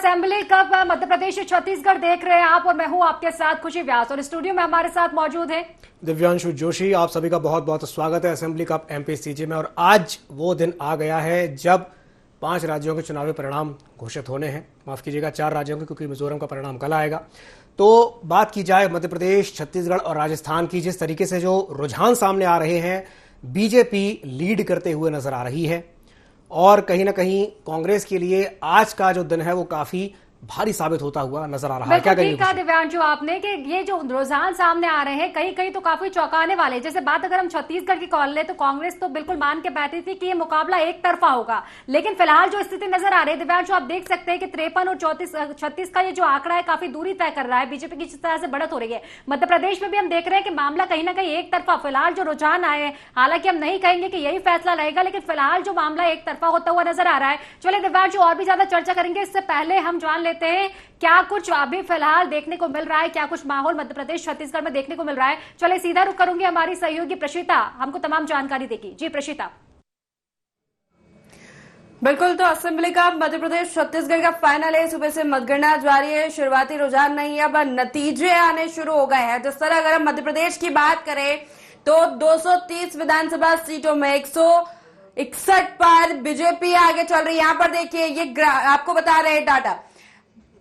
Assembly cup Madhya Pradesh Chhattisgarh देख रहे हैं आप और मैं हूं आपके साथ खुशी व्यास और स्टूडियो में हमारे साथ मौजूद है दिव्यांशु जोशी। आप सभी का बहुत बहुत स्वागत है असेंबली कप एमपीसीजे में। और आज वो दिन आ गया है जब 5 राज्यों के चुनावी परिणाम घोषित होने हैं। माफ कीजिएगा 4 राज्यों के, क्योंकि मिजोरम का परिणाम कल आएगा। तो बात की जाए मध्य प्रदेश, छत्तीसगढ़ और राजस्थान की, जिस तरीके से जो रुझान सामने आ रहे हैं, बीजेपी लीड करते हुए नजर आ रही है और कहीं ना कहीं कांग्रेस के लिए आज का जो दिन है वो काफी भारी साबित होता हुआ नजर आ रहा है। क्या कहेंगे? कहा दिव्यांशु आपने कि ये जो रुझान सामने आ रहे हैं कहीं कहीं तो काफी चौंकाने वाले। जैसे बात अगर हम छत्तीसगढ़ की कर ले तो कांग्रेस तो बिल्कुल मान के बैठी थी कि ये मुकाबला एक तरफा होगा, लेकिन फिलहाल जो स्थिति नजर आ रही है दिव्यांशु, आप देख सकते हैं कि 53 और 36 का ये जो आंकड़ा है काफी दूरी तय कर रहा है। बीजेपी की जिस तरह से बढ़त हो रही है, मध्य प्रदेश में भी हम देख रहे हैं कि मामला कहीं ना कहीं एक तरफा फिलहाल जो रुझान आए हैं, हालांकि हम नहीं कहेंगे कि यही फैसला रहेगा, लेकिन फिलहाल जो मामला एक तरफा होता हुआ नजर आ रहा है। चलिए दिव्यांशु और भी ज्यादा चर्चा करेंगे, इससे पहले हम जान लेते हैं क्या कुछ अभी फिलहाल देखने को मिल रहा है, क्या कुछ माहौल मध्य प्रदेश छत्तीसगढ़ में देखने को मिल रहा है। चलिए सीधा रुख करूंगी, हमारी सहयोगी प्रशिता हमको तमाम जानकारी देगी। जी प्रशिता। बिल्कुल, तो असेंबली का मध्य प्रदेश छत्तीसगढ़ का फाइनल है। सुबह से मतगणना जारी है, शुरुआती रुझान नहीं है, अब नतीजे आने शुरू हो गए हैं। जिस तरह अगर हम मध्य प्रदेश की बात करें तो 230 विधानसभा सीटों में 161 पर बीजेपी आगे चल रही है। यहां पर देखिए, ये आपको बता रहे हैं डाटा।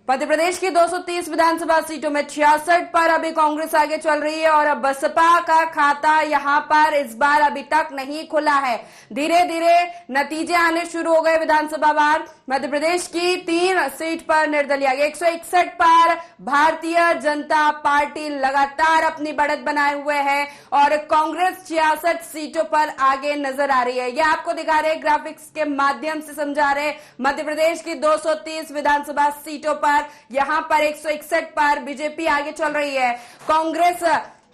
मध्य प्रदेश की 230 विधानसभा सीटों में 66 पर अभी कांग्रेस आगे चल रही है और अब बसपा का खाता यहां पर इस बार अभी तक नहीं खुला है। धीरे धीरे नतीजे आने शुरू हो गए विधानसभा वार। मध्य प्रदेश की 3 सीट पर निर्दलीय आगे, 161 पर भारतीय जनता पार्टी लगातार अपनी बढ़त बनाए हुए है और कांग्रेस 66 सीटों पर आगे नजर आ रही है। यह आपको दिखा रहे ग्राफिक्स के माध्यम से समझा रहे। मध्य प्रदेश की 230 विधानसभा सीटों पर यहां पर 161 पर बीजेपी आगे चल रही है। कांग्रेस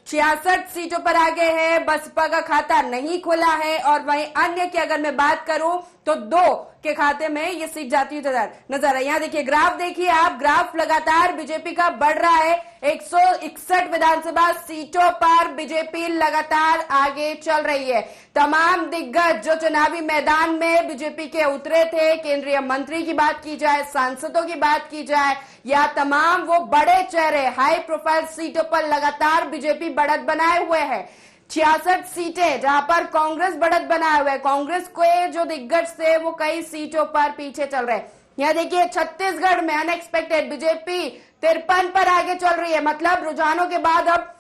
66 सीटों पर आगे है, बसपा का खाता नहीं खुला है और वहीं अन्य की अगर मैं बात करूं तो 2 के खाते में ये सीट जाती हुई नजर है। यहां देखिए ग्राफ, देखिए आप, ग्राफ लगातार बीजेपी का बढ़ रहा है। 161 विधानसभा सीटों पर बीजेपी लगातार आगे चल रही है। तमाम दिग्गज जो चुनावी मैदान में बीजेपी के उतरे थे, केंद्रीय मंत्री की बात की जाए, सांसदों की बात की जाए, या तमाम वो बड़े चेहरे हाई प्रोफाइल सीटों पर लगातार बीजेपी बढ़त बनाए हुए है। 66 सीटें जहां पर कांग्रेस बढ़त बनाए हुए है। कांग्रेस के जो दिग्गज थे वो कई सीटों पर पीछे चल रहे हैं। यहां देखिए छत्तीसगढ़ में अनएक्सपेक्टेड बीजेपी 53 पर आगे चल रही है। मतलब रुझानों के बाद अब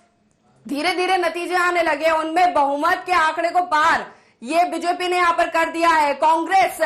धीरे धीरे नतीजे आने लगे, उनमें बहुमत के आंकड़े को पार ये बीजेपी ने यहां पर कर दिया है। कांग्रेस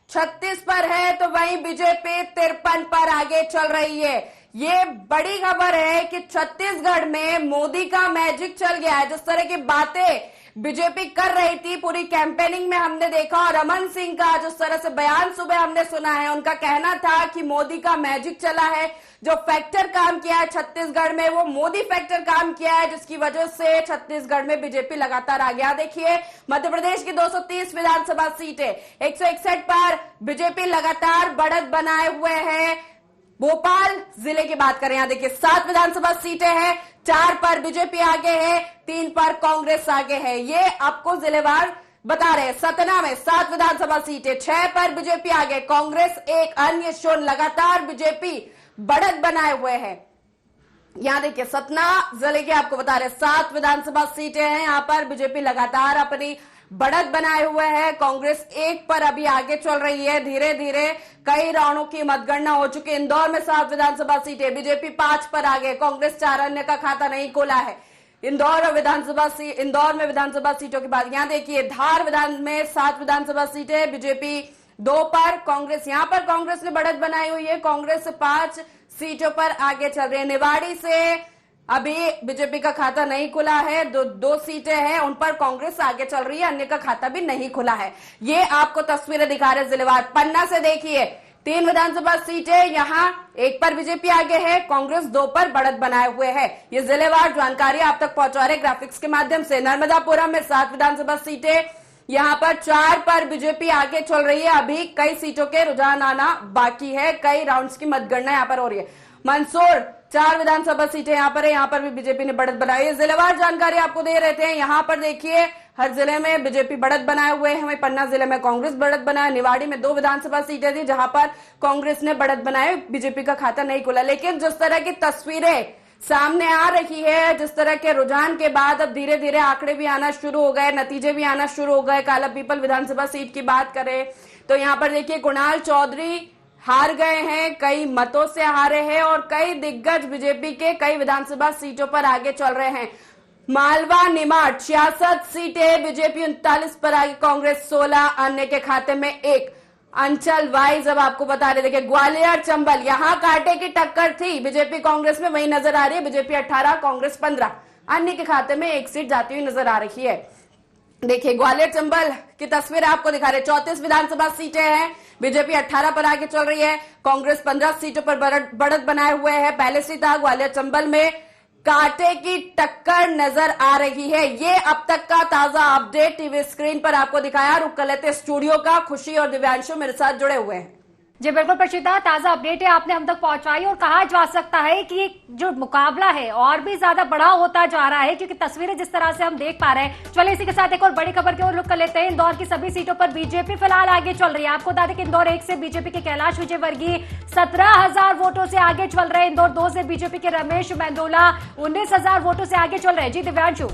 36 पर है तो वहीं बीजेपी 53 पर आगे चल रही है। ये बड़ी खबर है कि छत्तीसगढ़ में मोदी का मैजिक चल गया है। जिस तरह की बातें बीजेपी कर रही थी पूरी कैंपेनिंग में हमने देखा, और रमन सिंह का जिस तरह से बयान सुबह हमने सुना है, उनका कहना था कि मोदी का मैजिक चला है। जो फैक्टर काम किया है छत्तीसगढ़ में वो मोदी फैक्टर काम किया है, जिसकी वजह से छत्तीसगढ़ में बीजेपी लगातार आ गया। देखिए मध्य प्रदेश की 230 विधानसभा सीटें 161 पर बीजेपी लगातार बढ़त बनाए हुए है। भोपाल जिले की बात करें, यहां देखिए 7 विधानसभा सीटें हैं, 4 पर बीजेपी आगे है, 3 पर कांग्रेस आगे है। ये आपको जिलेवार बता रहे हैं। सतना में 7 विधानसभा सीटें, 6 पर बीजेपी आगे, कांग्रेस 1, अन्य शून्य। लगातार बीजेपी बढ़त बनाए हुए है। यहां देखिए सतना जिले के आपको बता रहे 7 विधानसभा सीटें हैं, यहां पर बीजेपी लगातार अपनी बढ़त बनाए हुए है। कांग्रेस 1 पर अभी आगे चल रही है। धीरे धीरे कई राउंडों की मतगणना हो चुकी है। इंदौर में 7 विधानसभा सीटें, बीजेपी 5 पर आगे, कांग्रेस 4, अन्य का खाता नहीं खोला है। इंदौर में विधानसभा सीटों की बात, यहां देखिए धार में 7 विधानसभा सीटें, बीजेपी 2 पर, कांग्रेस यहां पर कांग्रेस ने बढ़त बनाई हुई है। कांग्रेस 5 सीटों पर आगे चल रही है। निवाड़ी से अभी बीजेपी का खाता नहीं खुला है, 2 सीटें हैं, उन पर कांग्रेस आगे चल रही है, अन्य का खाता भी नहीं खुला है। ये आपको तस्वीरें दिखा रहे जिलेवार। पन्ना से देखिए 3 विधानसभा सीटें, यहां 1 पर बीजेपी आगे है, कांग्रेस 2 पर बढ़त बनाए हुए है। ये जिलेवार जानकारी आप तक पहुंचा रहे ग्राफिक्स के माध्यम से। नर्मदापुरम में 7 विधानसभा सीटें, यहां पर 4 पर बीजेपी आगे चल रही है। अभी कई सीटों के रुझान आना बाकी है, कई राउंड्स की मतगणना यहां पर हो रही है। मंदसौर 4 विधानसभा सीटें यहां पर है, यहां पर भी बीजेपी ने बढ़त बनाई है। जिलेवार जानकारी आपको दे रहे थे। यहां पर देखिए हर जिले में बीजेपी बढ़त बनाए हुए है। वहीं पन्ना जिले में कांग्रेस बढ़त बनाए, निवाड़ी में 2 विधानसभा सीटें थी जहां पर कांग्रेस ने बढ़त बनाए, बीजेपी का खाता नहीं खुला। लेकिन जिस तरह की तस्वीरें सामने आ रही है, जिस तरह के रुझान के बाद अब धीरे धीरे आंकड़े भी आना शुरू हो गए, नतीजे भी आना शुरू हो गए। काला पीपल विधानसभा सीट की बात करें तो यहाँ पर देखिए कुणाल चौधरी हार गए हैं, कई मतों से हारे हैं और कई दिग्गज बीजेपी के कई विधानसभा सीटों पर आगे चल रहे हैं। मालवा निमाड़ 66 सीटें, बीजेपी 39 पर आगे, कांग्रेस 16, अन्य के खाते में 1। अंचल वाइज अब आपको बता रहे, देखिए ग्वालियर चंबल यहां कांटे की टक्कर थी बीजेपी कांग्रेस में, वही नजर आ रही है बीजेपी 18, कांग्रेस 15, अन्य के खाते में 1 सीट जाती हुई नजर आ रही है। देखिए ग्वालियर चंबल की तस्वीर आपको दिखा रहे, 34 विधानसभा सीटें हैं, बीजेपी 18 पर आगे चल रही है, कांग्रेस 15 सीटों पर बढ़त बनाए हुए है। पहले से था ग्वालियर चंबल में कांटे की टक्कर नजर आ रही है। ये अब तक का ताजा अपडेट टीवी स्क्रीन पर आपको दिखाया। रुक कर लेते स्टूडियो का, खुशी और दिव्यांशु मेरे साथ जुड़े हुए हैं। जी बिल्कुल प्रशिता, ताजा अपडेट है आपने हम तक पहुंचाई और कहा जा सकता है कि जो मुकाबला है और भी ज्यादा बड़ा होता जा रहा है क्योंकि तस्वीरें जिस तरह से हम देख पा रहे हैं। चलिए इसी के साथ एक और बड़ी खबर की ओर रुख कर लेते हैं। इंदौर की सभी सीटों पर बीजेपी फिलहाल आगे चल रही है। आपको बता दें कि इंदौर 1 से बीजेपी के कैलाश विजयवर्गीय 17,000 वोटों से आगे चल रहे हैं। इंदौर 2 से बीजेपी के रमेश मेंदोला 19,000 वोटों से आगे चल रहे हैं। जी दिव्यांशु।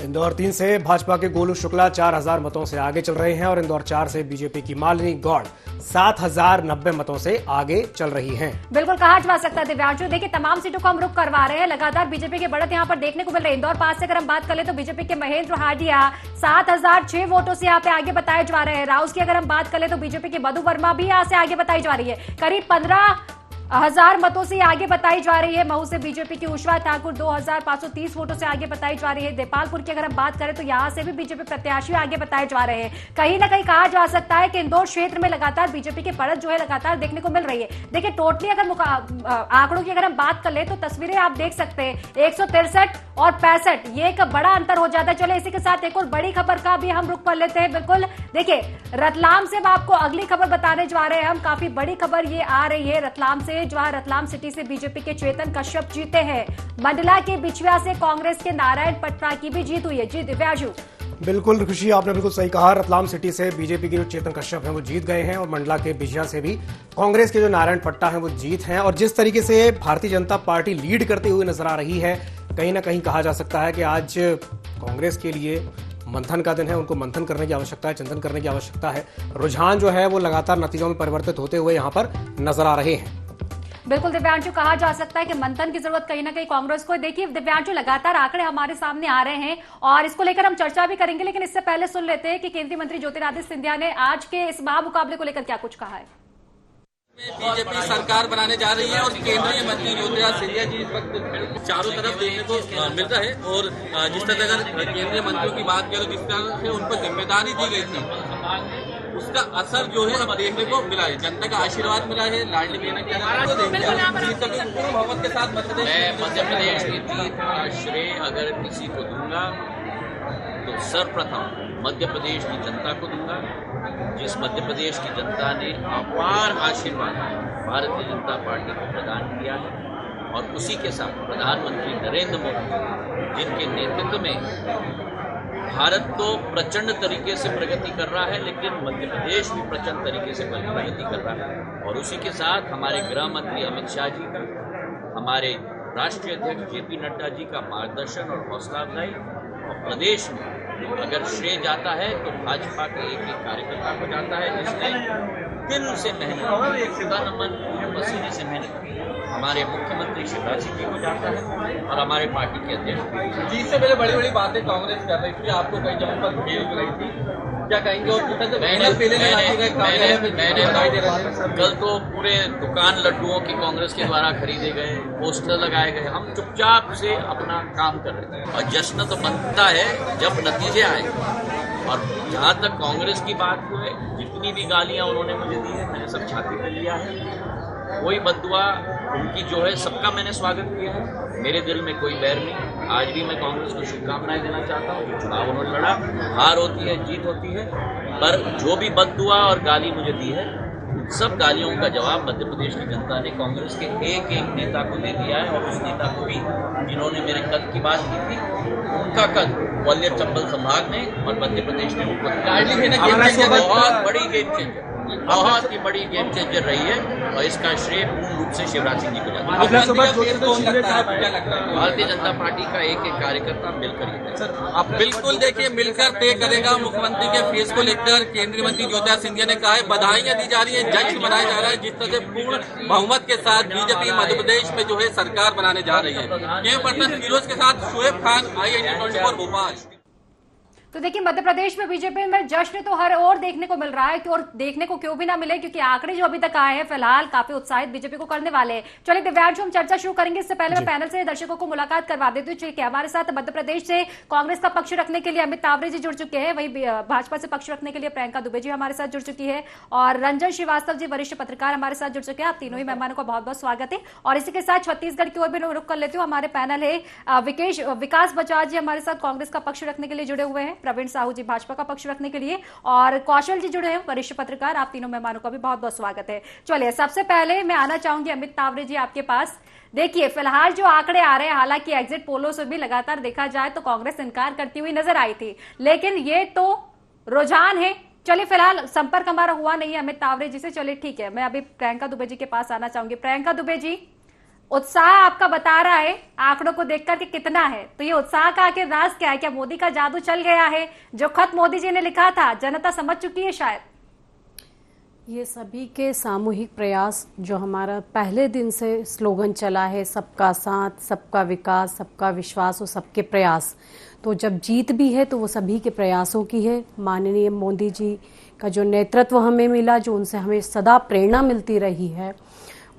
इंदौर 3 से भाजपा के गोलू शुक्ला 4,000 मतों से आगे चल रहे हैं और इंदौर 4 से बीजेपी की मालिनी गौड़ 7,090 मतों से आगे चल रही हैं। बिल्कुल कहा जा सकता है दिव्यांशु। देखिए तमाम सीटों को हम रुक करवा रहे हैं, लगातार बीजेपी की बढ़त यहां पर देखने को मिल रही है। इंदौर 5 से अगर हम बात करें तो बीजेपी के महेंद्र हाडिया 7,006 वोटों से यहाँ पे आगे बताए जा रहे हैं। राउस की अगर हम बात करें तो बीजेपी की मधु वर्मा भी यहाँ से आगे बताई जा रही है, करीब 15,000 मतों से आगे बताई जा रही है। महू से बीजेपी की उषा ठाकुर 2,530 वोटों से आगे बताई जा रही है। देपालपुर की अगर हम बात करें तो यहां से भी बीजेपी प्रत्याशी आगे बताए जा रहे हैं। कहीं ना कहीं कहा जा सकता है कि इंदौर क्षेत्र में लगातार बीजेपी की बढ़त जो है लगातार देखने को मिल रही है। देखिए टोटली अगर आंकड़ों की अगर हम बात कर ले तो तस्वीरें आप देख सकते हैं 163 और 65, ये एक बड़ा अंतर हो जाता है। चलो इसी के साथ एक और बड़ी खबर का भी हम रुख कर लेते हैं। बिल्कुल देखिए रतलाम से आपको अगली खबर बताने जा रहे हैं हम। काफी बड़ी खबर ये आ रही है रतलाम से, जहां रतलाम सिटी से बीजेपी के चेतन कश्यप जीते हैं। मंडला के बिछुआ से कांग्रेस के नारायण पटना की भी जीत हुई है। जी दिव्यांशु। बिल्कुल खुशी, आपने बिल्कुल सही कहा। रतलाम सिटी से बीजेपी के जो चेतन कश्यप हैं वो जीत गए हैं और मंडला के बिछिया से भी कांग्रेस के जो नारायण पट्टा हैं वो जीत हैं। और जिस तरीके से भारतीय जनता पार्टी लीड करते हुए नजर आ रही है, कहीं ना कहीं कहा जा सकता है कि आज कांग्रेस के लिए मंथन का दिन है। उनको मंथन करने की आवश्यकता है, चिंतन करने की आवश्यकता है। रुझान जो है वो लगातार नतीजों में परिवर्तित होते हुए यहाँ पर नजर आ रहे हैं। बिल्कुल दिव्यांशु, कहा जा सकता है कि मंथन की जरूरत कहीं ना कहीं कांग्रेस को। देखिए दिव्यांशु लगातार आंकड़े हमारे सामने आ रहे हैं और इसको लेकर हम चर्चा भी करेंगे, लेकिन इससे पहले सुन लेते हैं कि केंद्रीय मंत्री ज्योतिरादित्य सिंधिया ने आज के इस महामुकाबले को लेकर क्या कुछ कहा है। बीजेपी सरकार बनाने जा रही है और केंद्रीय मंत्री ज्योतिरादित्य सिंधिया जी इस वक्त चारों तरफ देखने को मिल रहा है। और जिस तरह अगर केंद्रीय मंत्रियों की बात करें, जिस तरह से उनको जिम्मेदारी दी गई थी, उसका असर जो है अब देखने को मिला है। जनता का आशीर्वाद मिला है, लाडली बहना के साथ मध्य प्रदेश की जीत का श्रेय अगर किसी को दूंगा तो सर्वप्रथम मध्य प्रदेश की जनता को दूंगा, जिस मध्य प्रदेश की जनता ने अपार आशीर्वाद भारतीय जनता पार्टी को प्रदान किया है। और उसी के साथ प्रधानमंत्री नरेंद्र मोदी जिनके नेतृत्व में भारत तो प्रचंड तरीके से प्रगति कर रहा है, लेकिन मध्य प्रदेश भी प्रचंड तरीके से प्रगति कर रहा है। और उसी के साथ हमारे गृह मंत्री अमित शाह जी का, हमारे राष्ट्रीय अध्यक्ष जेपी नड्डा जी का मार्गदर्शन और हौसला अफजाई, और प्रदेश में अगर श्रेय जाता है तो भाजपा के एक एक कार्यकर्ता को जाता है जिसने दिन से मेहनत, तन मन पसीने से मेहनत की। हमारे मुख्यमंत्री शिवराज सिंह जी को जाता है और हमारे पार्टी के अध्यक्ष। जीत से पहले बड़ी बड़ी बातें कांग्रेस कर रही थी, आपको कई जगह पर घेर रही थी, क्या कहेंगे? और कल तो पूरे दुकान लड्डुओं की कांग्रेस के द्वारा खरीदे गए, पोस्टर लगाए गए, हम चुपचाप से अपना काम कर रहे थे। और जश्न तो बनता है जब नतीजे आए। और जहाँ तक कांग्रेस की बात हुई, जितनी भी गालियाँ उन्होंने मुझे दी है मैंने सब छाती पे लिया है। कोई बद्दुआ उनकी जो है सबका मैंने स्वागत किया है, मेरे दिल में कोई बैर नहीं। आज भी मैं कांग्रेस को शुभकामनाएं देना चाहता हूँ। जो चुनाव उन्होंने लड़ा, हार होती है जीत होती है, पर जो भी बद्दुआ और गाली मुझे दी है उन सब गालियों का जवाब मध्य प्रदेश की जनता ने कांग्रेस के एक एक नेता को दे दिया है। और उस नेता को भी जिन्होंने मेरे कद की बात की थी, उनका कद ग्वालियर चंबल संभाग में और मध्य प्रदेश में हमारे बहुत बड़ी गेम चेंजर, बहुत ही बड़ी गेम चेंजर रही है और इसका श्रेय पूर्ण रूप से शिवराज सिंह जी को जाता है। भारतीय जनता पार्टी का एक एक कार्यकर्ता मिलकर ये सर आप बिल्कुल देखिए मिलकर तय करेगा। मुख्यमंत्री के फेस को लेकर केंद्रीय मंत्री ज्योतिरादित्य सिंधिया ने कहा है, बधाइयां दी जा रही है, जश्न मनाया जा रहा है। जिस तरह से पूर्ण बहुमत के साथ बीजेपी मध्य प्रदेश में जो है सरकार बनाने जा रही है। कैमरा पर्सन फिरोज के साथ शोएब खान, IIT 24 भोपाल। तो देखिए मध्य प्रदेश में बीजेपी में जश्न तो हर और देखने को मिल रहा है, और देखने को क्यों भी ना मिले, क्योंकि आंकड़े जो अभी तक आए हैं फिलहाल काफी उत्साहित बीजेपी को करने वाले हैं। चलिए दिव्यांशु, हम चर्चा शुरू करेंगे। इससे पहले मैं पैनल से दर्शकों को मुलाकात करवा देती हूँ। चलिए हमारे साथ मध्य प्रदेश से कांग्रेस का पक्ष रखने के लिए अमित तावरे जी जुड़ चुके हैं, वही भाजपा से पक्ष रखने के लिए प्रियंका दुबे जी हमारे साथ जुड़ चुकी है, और रंजन श्रीवास्तव जी वरिष्ठ पत्रकार हमारे साथ जुड़ चुके हैं। आप तीनों ही मेहमानों का बहुत बहुत स्वागत है। और इसी के साथ छत्तीसगढ़ की ओर भी रुख कर लेती हूँ। हमारे पैनल है विकास बजाज जी हमारे साथ कांग्रेस का पक्ष रखने के लिए जुड़े हुए हैं, प्रवीण साहू जी भाजपा का पक्ष रखने के लिए, और कौशल जी जुड़े हैं वरिष्ठ पत्रकार। आप तीनों मेहमानों का भी बहुत बहुत स्वागत है। चलिए सबसे पहले मैं आना चाहूंगी अमित तावरे जी आपके पास। देखिए फिलहाल जो आंकड़े आ रहे हैं, हालांकि एग्जिट पोलों से भी लगातार देखा जाए तो कांग्रेस इनकार करती हुई नजर आई थी, लेकिन ये तो रुझान है। चलिए फिलहाल संपर्क हमारा हुआ नहीं है अमित तावरे जी से। चलिए ठीक है, मैं अभी प्रियंका दुबे जी के पास आना चाहूंगी। प्रियंका दुबे जी, उत्साह आपका बता रहा है आंकड़ों को देखकर कि कितना है, तो ये उत्साह का आखिर राज क्या है? क्या मोदी का जादू चल गया है? जो खत मोदी जी ने लिखा था जनता समझ चुकी है शायद? ये सभी के सामूहिक प्रयास, जो हमारा पहले दिन से स्लोगन चला है, सबका साथ, सबका विकास, सबका विश्वास और सबके प्रयास, तो जब जीत भी है तो वो सभी के प्रयासों की है। माननीय मोदी जी का जो नेतृत्व हमें मिला, जो उनसे हमें सदा प्रेरणा मिलती रही है,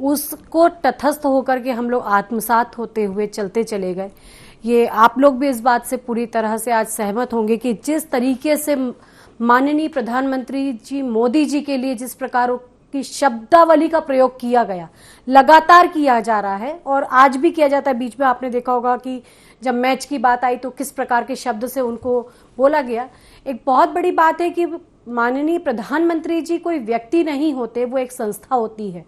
उसको तटस्थ होकर के हम लोग आत्मसात होते हुए चलते चले गए। ये आप लोग भी इस बात से पूरी तरह से आज सहमत होंगे कि जिस तरीके से माननीय प्रधानमंत्री जी मोदी जी के लिए जिस प्रकार की शब्दावली का प्रयोग किया गया, लगातार किया जा रहा है और आज भी किया जाता है। बीच में आपने देखा होगा कि जब मैच की बात आई तो किस प्रकार के शब्द से उनको बोला गया। एक बहुत बड़ी बात है कि माननीय प्रधानमंत्री जी कोई व्यक्ति नहीं होते, वो एक संस्था होती है।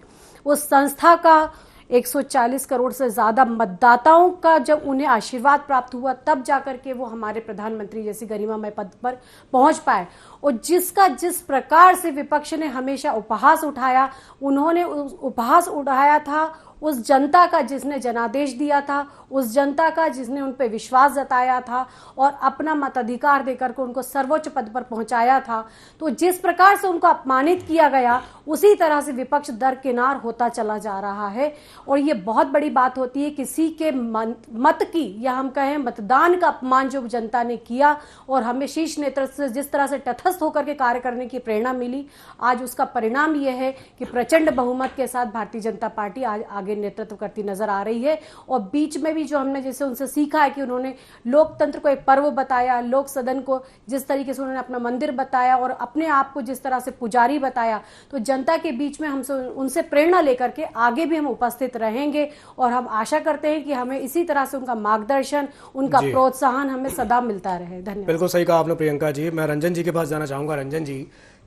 उस संस्था का 140 करोड़ से ज्यादा मतदाताओं का जब उन्हें आशीर्वाद प्राप्त हुआ, तब जाकर के वो हमारे प्रधानमंत्री जैसी गरिमामय पद पर पहुंच पाए। और जिस प्रकार से विपक्ष ने हमेशा उपहास उठाया, उन्होंने उपहास उठाया था उस जनता का जिसने जनादेश दिया था, उस जनता का जिसने उन पर विश्वास जताया था और अपना मताधिकार देकर के उनको सर्वोच्च पद पर पहुंचाया था। तो जिस प्रकार से उनको अपमानित किया गया, उसी तरह से विपक्ष दरकिनार होता चला जा रहा है। और ये बहुत बड़ी बात होती है किसी के मत की, या हम कहें मतदान का अपमान जो जनता ने किया और हमें शीर्ष नेतृत्व से जिस तरह से तटस्थ होकर के कार्य करने की प्रेरणा मिली, आज उसका परिणाम यह है कि प्रचंड बहुमत के साथ भारतीय जनता पार्टी आज आगे नेतृत्व करती नजर आ रही है। और बीच में भी जो हमने जैसे उनसे सीखा है कि उन्होंने लोकतंत्र को एक पर्व बताया, लोक सदन को जिस तरीके से उन्होंने अपना मंदिर बताया और अपने आप को जिस तरह से पुजारी बताया, तो जनता के बीच में हम उनसे प्रेरणा लेकर के आगे भी हम उपस्थित रहेंगे। और हम आशा करते हैं कि हमें इसी तरह से उनका मार्गदर्शन, उनका प्रोत्साहन हमें सदा मिलता रहे। धन्यवाद। बिल्कुल सही कहा आपने प्रियंका जी। मैं रंजन जी के पास जाना चाहूंगा। रंजन जी,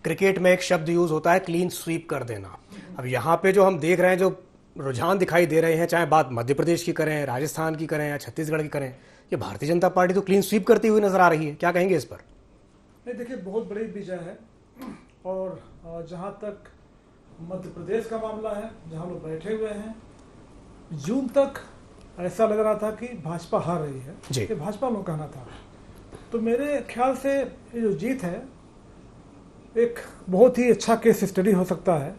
क्रिकेट में एक शब्द यूज होता है क्लीन स्वीप कर देना। अब यहाँ पे जो हम देख रहे हैं, जो रुझान दिखाई दे रहे हैं, चाहे बात मध्य प्रदेश की करें, राजस्थान की करें या छत्तीसगढ़ की करें, ये भारतीय जनता पार्टी तो क्लीन स्वीप करती हुई नजर आ रही है। क्या कहेंगे इस पर? नहीं, देखिए बहुत बड़ी विजय है। और जहां तक मध्य प्रदेश का मामला है, जहां लोग बैठे हुए हैं, जून तक ऐसा लग रहा था कि भाजपा हार रही है, ये भाजपा लोग कहना था। तो मेरे ख्याल से ये जो जीत है एक बहुत ही अच्छा केस स्टडी हो सकता है।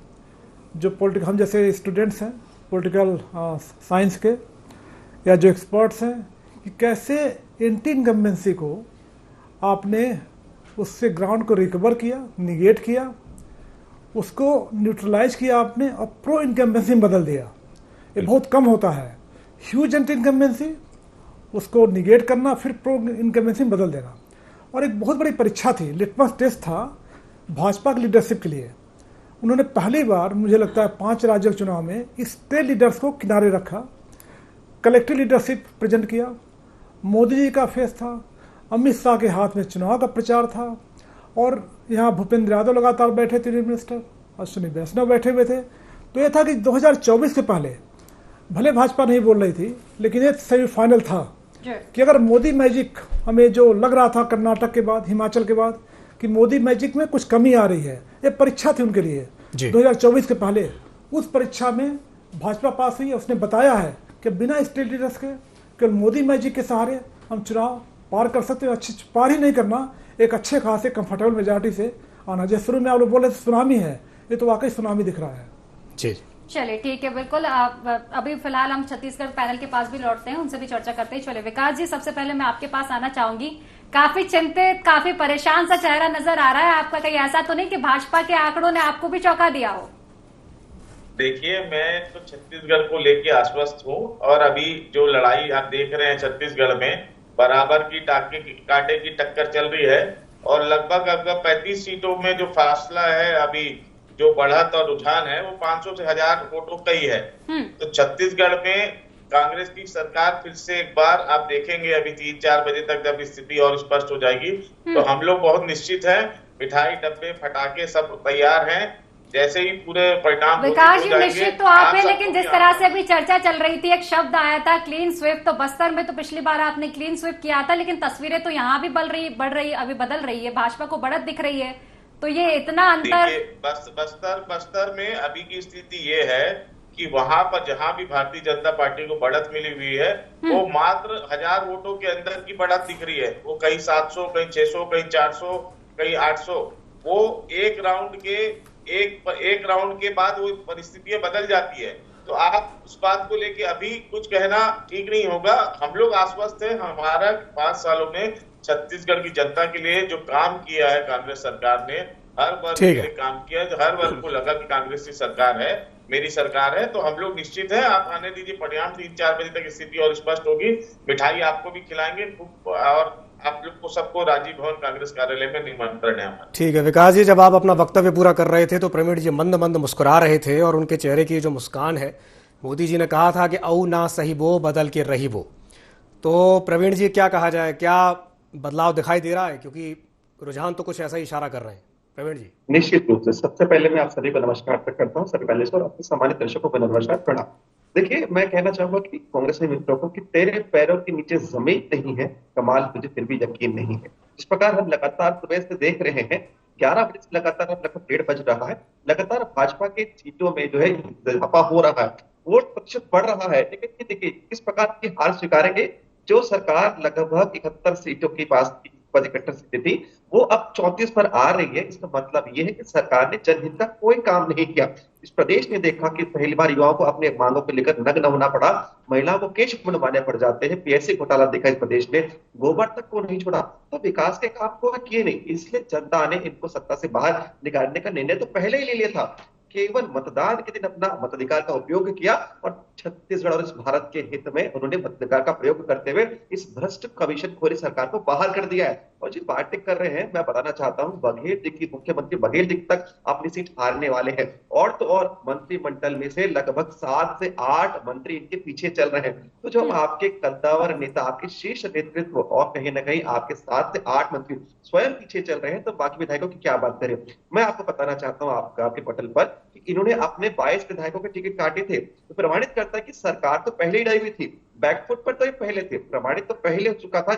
जो हम जैसे स्टूडेंट्स हैं पॉलिटिकल साइंस के, या जो एक्सपर्ट्स हैं, कि कैसे एंटी इनकम्बेंसी को आपने उससे ग्राउंड को रिकवर किया, निगेट किया, उसको न्यूट्रलाइज किया आपने और प्रो इनकम्बेंसी में बदल दिया। ये बहुत कम होता है। ह्यूज एंटी इनकम्बेंसी, उसको निगेट करना, फिर प्रो इनकम्बेंसी में बदल देना। और एक बहुत बड़ी परीक्षा थी, लिटमस टेस्ट था भाजपा की लीडरशिप के लिए। उन्होंने पहली बार मुझे लगता है 5 राज्यों के चुनाव में स्टेट लीडर्स को किनारे रखा, कलेक्टिव लीडरशिप प्रेजेंट किया। मोदी जी का फेस था, अमित शाह के हाथ में चुनाव का प्रचार था, और यहाँ भूपेंद्र यादव लगातार बैठे थे, मिनिस्टर अश्विनी वैष्णव बैठे हुए थे। तो ये था कि 2024 के पहले भले भाजपा नहीं बोल रही थी, लेकिन ये सेमीफाइनल था कि अगर मोदी मैजिक हमें जो लग रहा था कर्नाटक के बाद, हिमाचल के बाद, कि मोदी मैजिक में कुछ कमी आ रही है, ये परीक्षा थी उनके लिए 2024 के पहले। उस परीक्षा में भाजपा पास हुई है। उसने बताया है कि बिना स्टेट लीडर्स के, केवल मोदी मैजिक के सहारे हम चुनाव पार कर सकते हैं। अच्छे पार ही नहीं करना, एक अच्छे खासे कंफर्टेबल मेजॉरिटी से आना। जैसे शुरू में आप लोग बोले सुनामी है, ये तो वाकई सुनामी दिख रहा है। जी चलिए ठीक है, बिल्कुल। अभी फिलहाल हम छत्तीसगढ़ पैनल के पास भी लौटते हैं, उनसे भी चर्चा करते हैं। चलिए विकास जी, सबसे पहले मैं आपके पास आना चाहूंगी। काफी चिंतित, काफी परेशान सा चेहरा नजर आ रहा है आपका। कहीं ऐसा तो नहीं कि भाजपा के आंकड़ों ने आपको भी चौंका दिया हो? देखिए, मैं तो छत्तीसगढ़ को लेके आश्वस्त हूँ और अभी जो लड़ाई आप देख रहे हैं छत्तीसगढ़ में, बराबर की कांटे की टक्कर चल रही है और लगभग 35 सीटों में जो फासला है, अभी जो बढ़त और रुझान है वो 500 से 1000 वोटों का ही है। तो छत्तीसगढ़ में कांग्रेस की सरकार फिर से एक बार आप देखेंगे, अभी 3-4 बजे तक जब स्थिति और स्पष्ट हो जाएगी तो हम लोग बहुत निश्चित हैं। मिठाई, डब्बे, फटाके सब तैयार हैं। जैसे ही पूरे परिणाम विकास जी, निश्चित तो आप है, लेकिन जिस तरह से अभी चर्चा चल रही थी, एक शब्द आया था क्लीन स्वीप। तो बस्तर में तो पिछली बार आपने क्लीन स्वीप किया था, लेकिन तस्वीरें तो यहाँ भी बढ़ रही है, भाजपा को बढ़त दिख रही है। तो ये इतना अंतर। बस्तर में अभी की स्थिति ये है कि वहां पर जहां भी भारतीय जनता पार्टी को बढ़त मिली हुई है, वो मात्र 1000 वोटों के अंदर की बढ़त दिख रही है। वो कहीं 700, कहीं 600, कहीं 400, कहीं 800। वो एक राउंड के बाद वो परिस्थितियां बदल जाती है। तो आप उस बात को लेके अभी कुछ कहना ठीक नहीं होगा। हम लोग आश्वस्त हैं। हमारा 5 सालों में छत्तीसगढ़ की जनता के लिए जो काम किया है कांग्रेस सरकार ने, हर वर्ग के लिए काम किया है। हर वर्ग को लगा कि कांग्रेस की सरकार है, मेरी सरकार है, तो हम लोग निश्चित है। आप आने दीजिए परिणाम, 3-4 बजे तक स्थिति और स्पष्ट होगी। मिठाई आपको भी खिलाएंगे और आप लोग को सबको राजीव भवन कांग्रेस कार्यालय में निमंत्रण है। ठीक है विकास जी, जब आप अपना वक्तव्य पूरा कर रहे थे तो प्रवीण जी मंद मंद मुस्कुरा रहे थे और उनके चेहरे की जो मुस्कान है, मोदी जी ने कहा था कि औ ना सही वो बदल के रही वो। तो प्रवीण जी क्या कहा जाए, क्या बदलाव दिखाई दे रहा है? क्योंकि रुझान तो कुछ ऐसा ही इशारा कर रहे हैं। प्रवीण जी। निश्चित रूप से सबसे पहले मैं आप सभी को नमस्कार करता हूँ, सभी पैनलिस्ट और अपने सम्मानित दर्शकों को नमस्कार, प्रणाम। देखिए, मैं कहना चाहूंगा कि कांग्रेस के मित्रों को कि तेरे पैरों के नीचे जमीन नहीं है, कमाल तुझे फिर भी यकीन नहीं है। इस प्रकार हम लगातार सुबह से देख रहे हैं, 11 बजे से लगातार लगभग 1:30 बज रहा है, लगातार भाजपा के सीटों में जो है इजाफा हो रहा है, वोट प्रतिशत बढ़ रहा है। लेकिन देखिए किस प्रकार की हार स्वीकारेंगे। जो सरकार लगभग 71 सीटों के पास 71 सीटें थी, वो अब 34 पर आ रही है। इसका मतलब ये है कि सरकार ने जनहित का कोई काम नहीं किया। इस प्रदेश ने देखा कि पहली बार युवाओं को अपने मांगों को लेकर नग्न होना पड़ा, महिलाओं को केश मुंडवाने पड़ जाते हैं। पीएससी घोटाला देखा इस प्रदेश ने, गोबर तक को नहीं छोड़ा। तो विकास के काम को किए नहीं, इसलिए जनता ने इनको सत्ता से बाहर निकालने का निर्णय तो पहले ही ले लिया था। केवल मतदान के दिन अपना मताधिकार का उपयोग किया और छत्तीसगढ़ और इस भारत के हित में उन्होंने मताधिकार का प्रयोग करते हुए इस भ्रष्ट कमीशनखोरी सरकार को बाहर कर दिया है। और जो बातें कर रहे हैं, मैं बताना चाहता हूं, बघेल जी की मुख्यमंत्री बघेल जी तक अपनी सीट हारने वाले हैं। और तो और मंत्रिमंडल में से लगभग 7 से 8 मंत्री इनके पीछे चल रहे हैं। तो जो आपके कद्दावर नेता, आपके शीर्ष नेतृत्व और कहीं ना कहीं आपके 7 से 8 मंत्री स्वयं पीछे चल रहे हैं, तो बाकी विधायकों की क्या बात करें। मैं आपको बताना चाहता हूँ आपके पटल पर कि इन्होंने अपने 22 विधायकों के टिकट काटे थे। तो प्रमाणित करता है कि सरकार तो पहले ही डरी हुई थी, बैकफुट पर तो ये पहले थे, प्रमाणित तो पहले हो चुका था।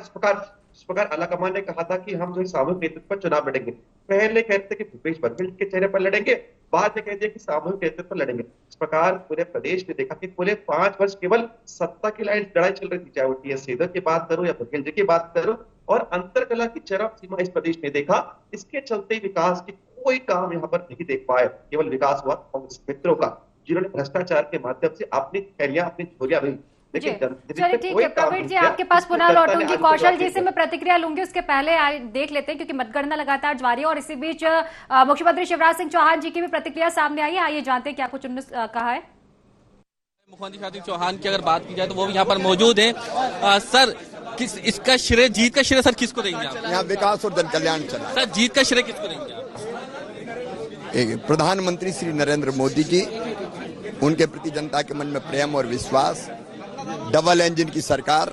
जिस प्रकार आलाकमान ने कहा था कि हम जो सामूहिक नेतृत्व पर चुनाव लड़ेंगे, पहले कहते कि भूपेश बघेल के चेहरे पर लड़ेंगे, बाद में कह दिया कि सामूहिक नेतृत्व पर लड़ेंगे। इस प्रकार पूरे प्रदेश ने देखा कि पूरे 5 वर्ष केवल सत्ता की लड़ाई चल रही थी, चाहे वो टीएस सिंहदेव की बात करो या बघेल जी की बात करो। और अंतरकला की चरम सीमा इस प्रदेश ने देखा। इसके चलते विकास की कोई काम यहाँ पर नहीं देख पाए। केवल विकास हुआ कांग्रेस मित्रों का, जिन्होंने भ्रष्टाचार के माध्यम से अपनी थैलियां, अपनी झोलियां भी। चलिए ठीक है प्रवीण जी, आपके पास पुनः लौटूंगी। कौशल जी से मैं प्रतिक्रिया लूंगी, उसके पहले देख लेते हैं क्योंकि मतगणना लगातार जारी है और इसी बीच मुख्यमंत्री शिवराज सिंह चौहान जी की भी प्रतिक्रिया सामने आई है। आइए जानते हैं क्या कुछ उन्होंने कहा है। मुख्यमंत्री शिवराज सिंह चौहान की अगर बात की जाए तो वो भी यहाँ पर मौजूद है। सर, इसका श्रेय, जीत का श्रेय सर किसको देंगे आप? यहाँ विकास और जन कल्याण चला। सर, जीत का श्रेय किसको देंगे आप? प्रधानमंत्री श्री नरेंद्र मोदी जी, उनके प्रति जनता के मन में प्रेम और विश्वास, डबल इंजन की सरकार,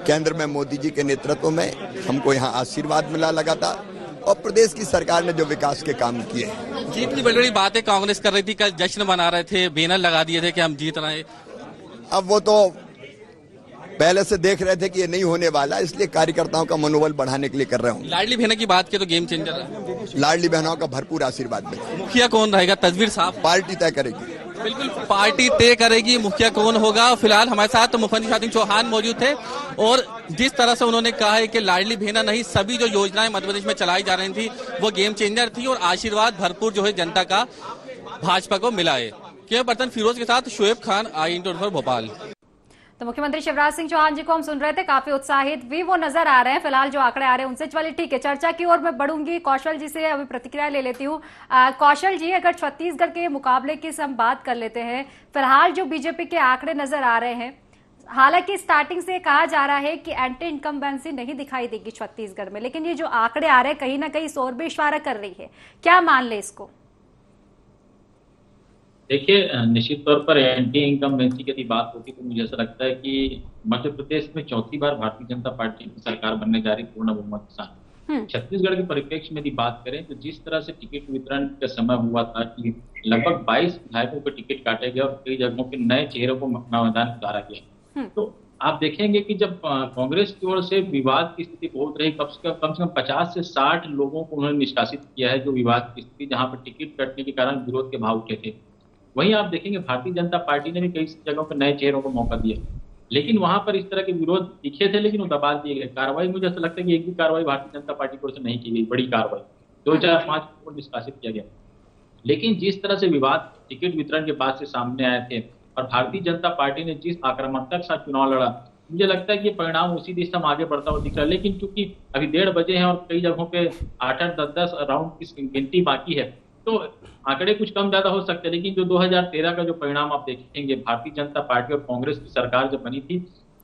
केंद्र में मोदी जी के नेतृत्व में हमको यहाँ आशीर्वाद मिला लगातार, और प्रदेश की सरकार ने जो विकास के काम किए। जीत की बड़ी बड़ी बातें कांग्रेस कर रही थी, कल जश्न मना रहे थे, बैनर लगा दिए थे कि हम जीत रहे हैं। अब वो तो पहले से देख रहे थे कि ये नहीं होने वाला, इसलिए कार्यकर्ताओं का मनोबल बढ़ाने के लिए कर रहे हूँ। लाडली बहना की बात की तो गेम चेंजर है। लाडली बहनों का भरपूर आशीर्वाद मिले। मुखिया कौन रहेगा, तस्वीर साफ? पार्टी तय करेगी। बिल्कुल, पार्टी तय करेगी मुखिया कौन होगा। फिलहाल हमारे साथ तो मुख्यमंत्री शिवराज सिंह चौहान मौजूद थे और जिस तरह से उन्होंने कहा है कि लाडली बहना नहीं, सभी जो योजनाएं मध्य प्रदेश में चलाई जा रही थी वो गेम चेंजर थी और आशीर्वाद भरपूर जो है जनता का भाजपा को मिला है। के बर्तन फिरोज के साथ शोएब खान, आई24 भोपाल। तो मुख्यमंत्री शिवराज सिंह चौहान जी को हम सुन रहे थे, काफी उत्साहित भी वो नजर आ रहे हैं। फिलहाल जो आंकड़े आ रहे हैं उनसे, चलिए ठीक है, चर्चा की ओर मैं बढ़ूंगी। कौशल जी से अभी प्रतिक्रिया ले लेती हूँ। कौशल जी, अगर छत्तीसगढ़ के मुकाबले की हम बात कर लेते हैं, फिलहाल जो बीजेपी के आंकड़े नजर आ रहे हैं, हालांकि स्टार्टिंग से कहा जा रहा है कि एंटी इनकम्बेंसी नहीं दिखाई देगी छत्तीसगढ़ में, लेकिन ये जो आंकड़े आ रहे हैं कहीं ना कहीं इस ओर भी इशारा कर रही है। क्या मान ले इसको? देखिए, निश्चित तौर पर एंटी इनकम्बेंसी की बात होती तो मुझे ऐसा लगता है कि मध्य प्रदेश में चौथी बार भारतीय जनता पार्टी की सरकार बनने जा रही पूर्ण बहुमत के साथ। छत्तीसगढ़ के परिप्रेक्ष्य में यदि बात करें तो जिस तरह से टिकट वितरण का समय हुआ था कि लगभग 22 विधायकों को टिकट काटे गए और कई जगहों पे नए चेहरों को मैदान उतारा गया, तो आप देखेंगे कि जब कांग्रेस की ओर से विवाद की स्थिति बहुत रही, कम से कम 50 से 60 लोगों को उन्होंने निष्कासित किया है जो विवाद की स्थिति, जहां पर टिकट कटने के कारण विरोध के भाव उठे थे। वहीं आप देखेंगे भारतीय जनता पार्टी ने भी कई जगहों पर नए चेहरों को मौका दिया, लेकिन वहां पर इस तरह के विरोध दिखे थे, लेकिन वो दबा दिए गए। कार्रवाई, मुझे ऐसा लगता है कि एक भी कार्रवाई भारतीय जनता पार्टी की ओर से नहीं की गई, बड़ी कार्रवाई 2005 को निष्कासित किया गया। लेकिन जिस तरह से विवाद टिकट वितरण के बाद से सामने आए थे और भारतीय जनता पार्टी ने जिस आक्रामकता के साथ चुनाव लड़ा, मुझे लगता है कि परिणाम उसी दिशा में आगे बढ़ता हुआ दिख रहा है। लेकिन चूंकि अभी 1:30 बजे हैं और कई जगहों पे 8-8, 10-10 राउंड की गिनती बाकी है, तो आंकड़े कुछ कम ज्यादा हो सकते हैं। लेकिन जो 2013 का जो परिणाम आप देखेंगे, भारतीय जनता पार्टी और कांग्रेस की सरकार जब बनी थी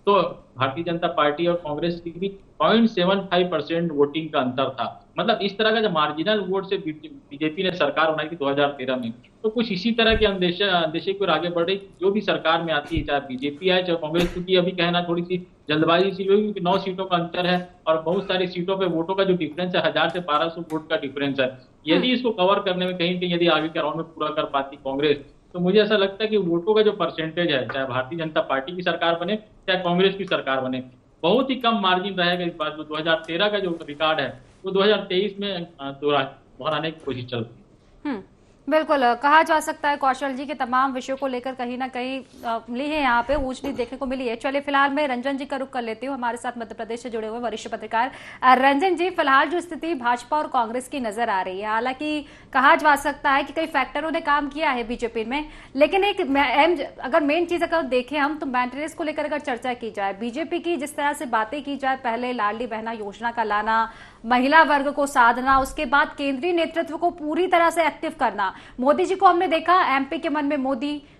तो भारतीय जनता पार्टी और कांग्रेस के बीच 0.75% वोटिंग का अंतर था। मतलब इस तरह का जब मार्जिनल वोट से बीजेपी ने सरकार बनाई थी 2013 में, तो कुछ इसी तरह के अंदेशे की ओर आगे बढ़ रही। जो भी सरकार में आती है, चाहे बीजेपी आए चाहे कांग्रेस, क्योंकि अभी कहना थोड़ी सी जल्दबाजी सी हुई कि 9 सीटों का अंतर है और बहुत सारी सीटों पे वोटों का जो डिफरेंस है 1000 से 1200 वोट का डिफरेंस है। यदि इसको कवर करने में कहीं कहीं यदि आगे के राउंड में पूरा कर पाती कांग्रेस, तो मुझे ऐसा लगता है कि वोटों का जो परसेंटेज है, चाहे भारतीय जनता पार्टी की सरकार बने चाहे कांग्रेस की सरकार बने, बहुत ही कम मार्जिन रहेगा। इस बार जो 2013 का जो रिकॉर्ड है वो 2023 में दोहराने की कोशिश चल रही है। बिल्कुल, कहा जा सकता है कौशल जी के तमाम विषयों को लेकर कहीं ना कहीं मिली है, यहाँ पे ऊंच नीच देखने को मिली है। चलिए फिलहाल मैं रंजन जी का रुख कर लेती हूँ, हमारे साथ मध्य प्रदेश से जुड़े हुए वरिष्ठ पत्रकार। रंजन जी, फिलहाल जो स्थिति भाजपा और कांग्रेस की नजर आ रही है, हालांकि कहा जा सकता है कि कई फैक्टरों ने काम किया है बीजेपी में, लेकिन एक अगर मेन चीज अगर देखें हम तो मेंटेनेंस को लेकर अगर चर्चा की जाए, बीजेपी की जिस तरह से बातें की जाए, पहले लाडली बहना योजना का लाना, महिला वर्ग को साधना, उसके बाद केंद्रीय नेतृत्व को पूरी तरह से एक्टिव करना। मोदी जी को हमने देखा, एमपी के मन में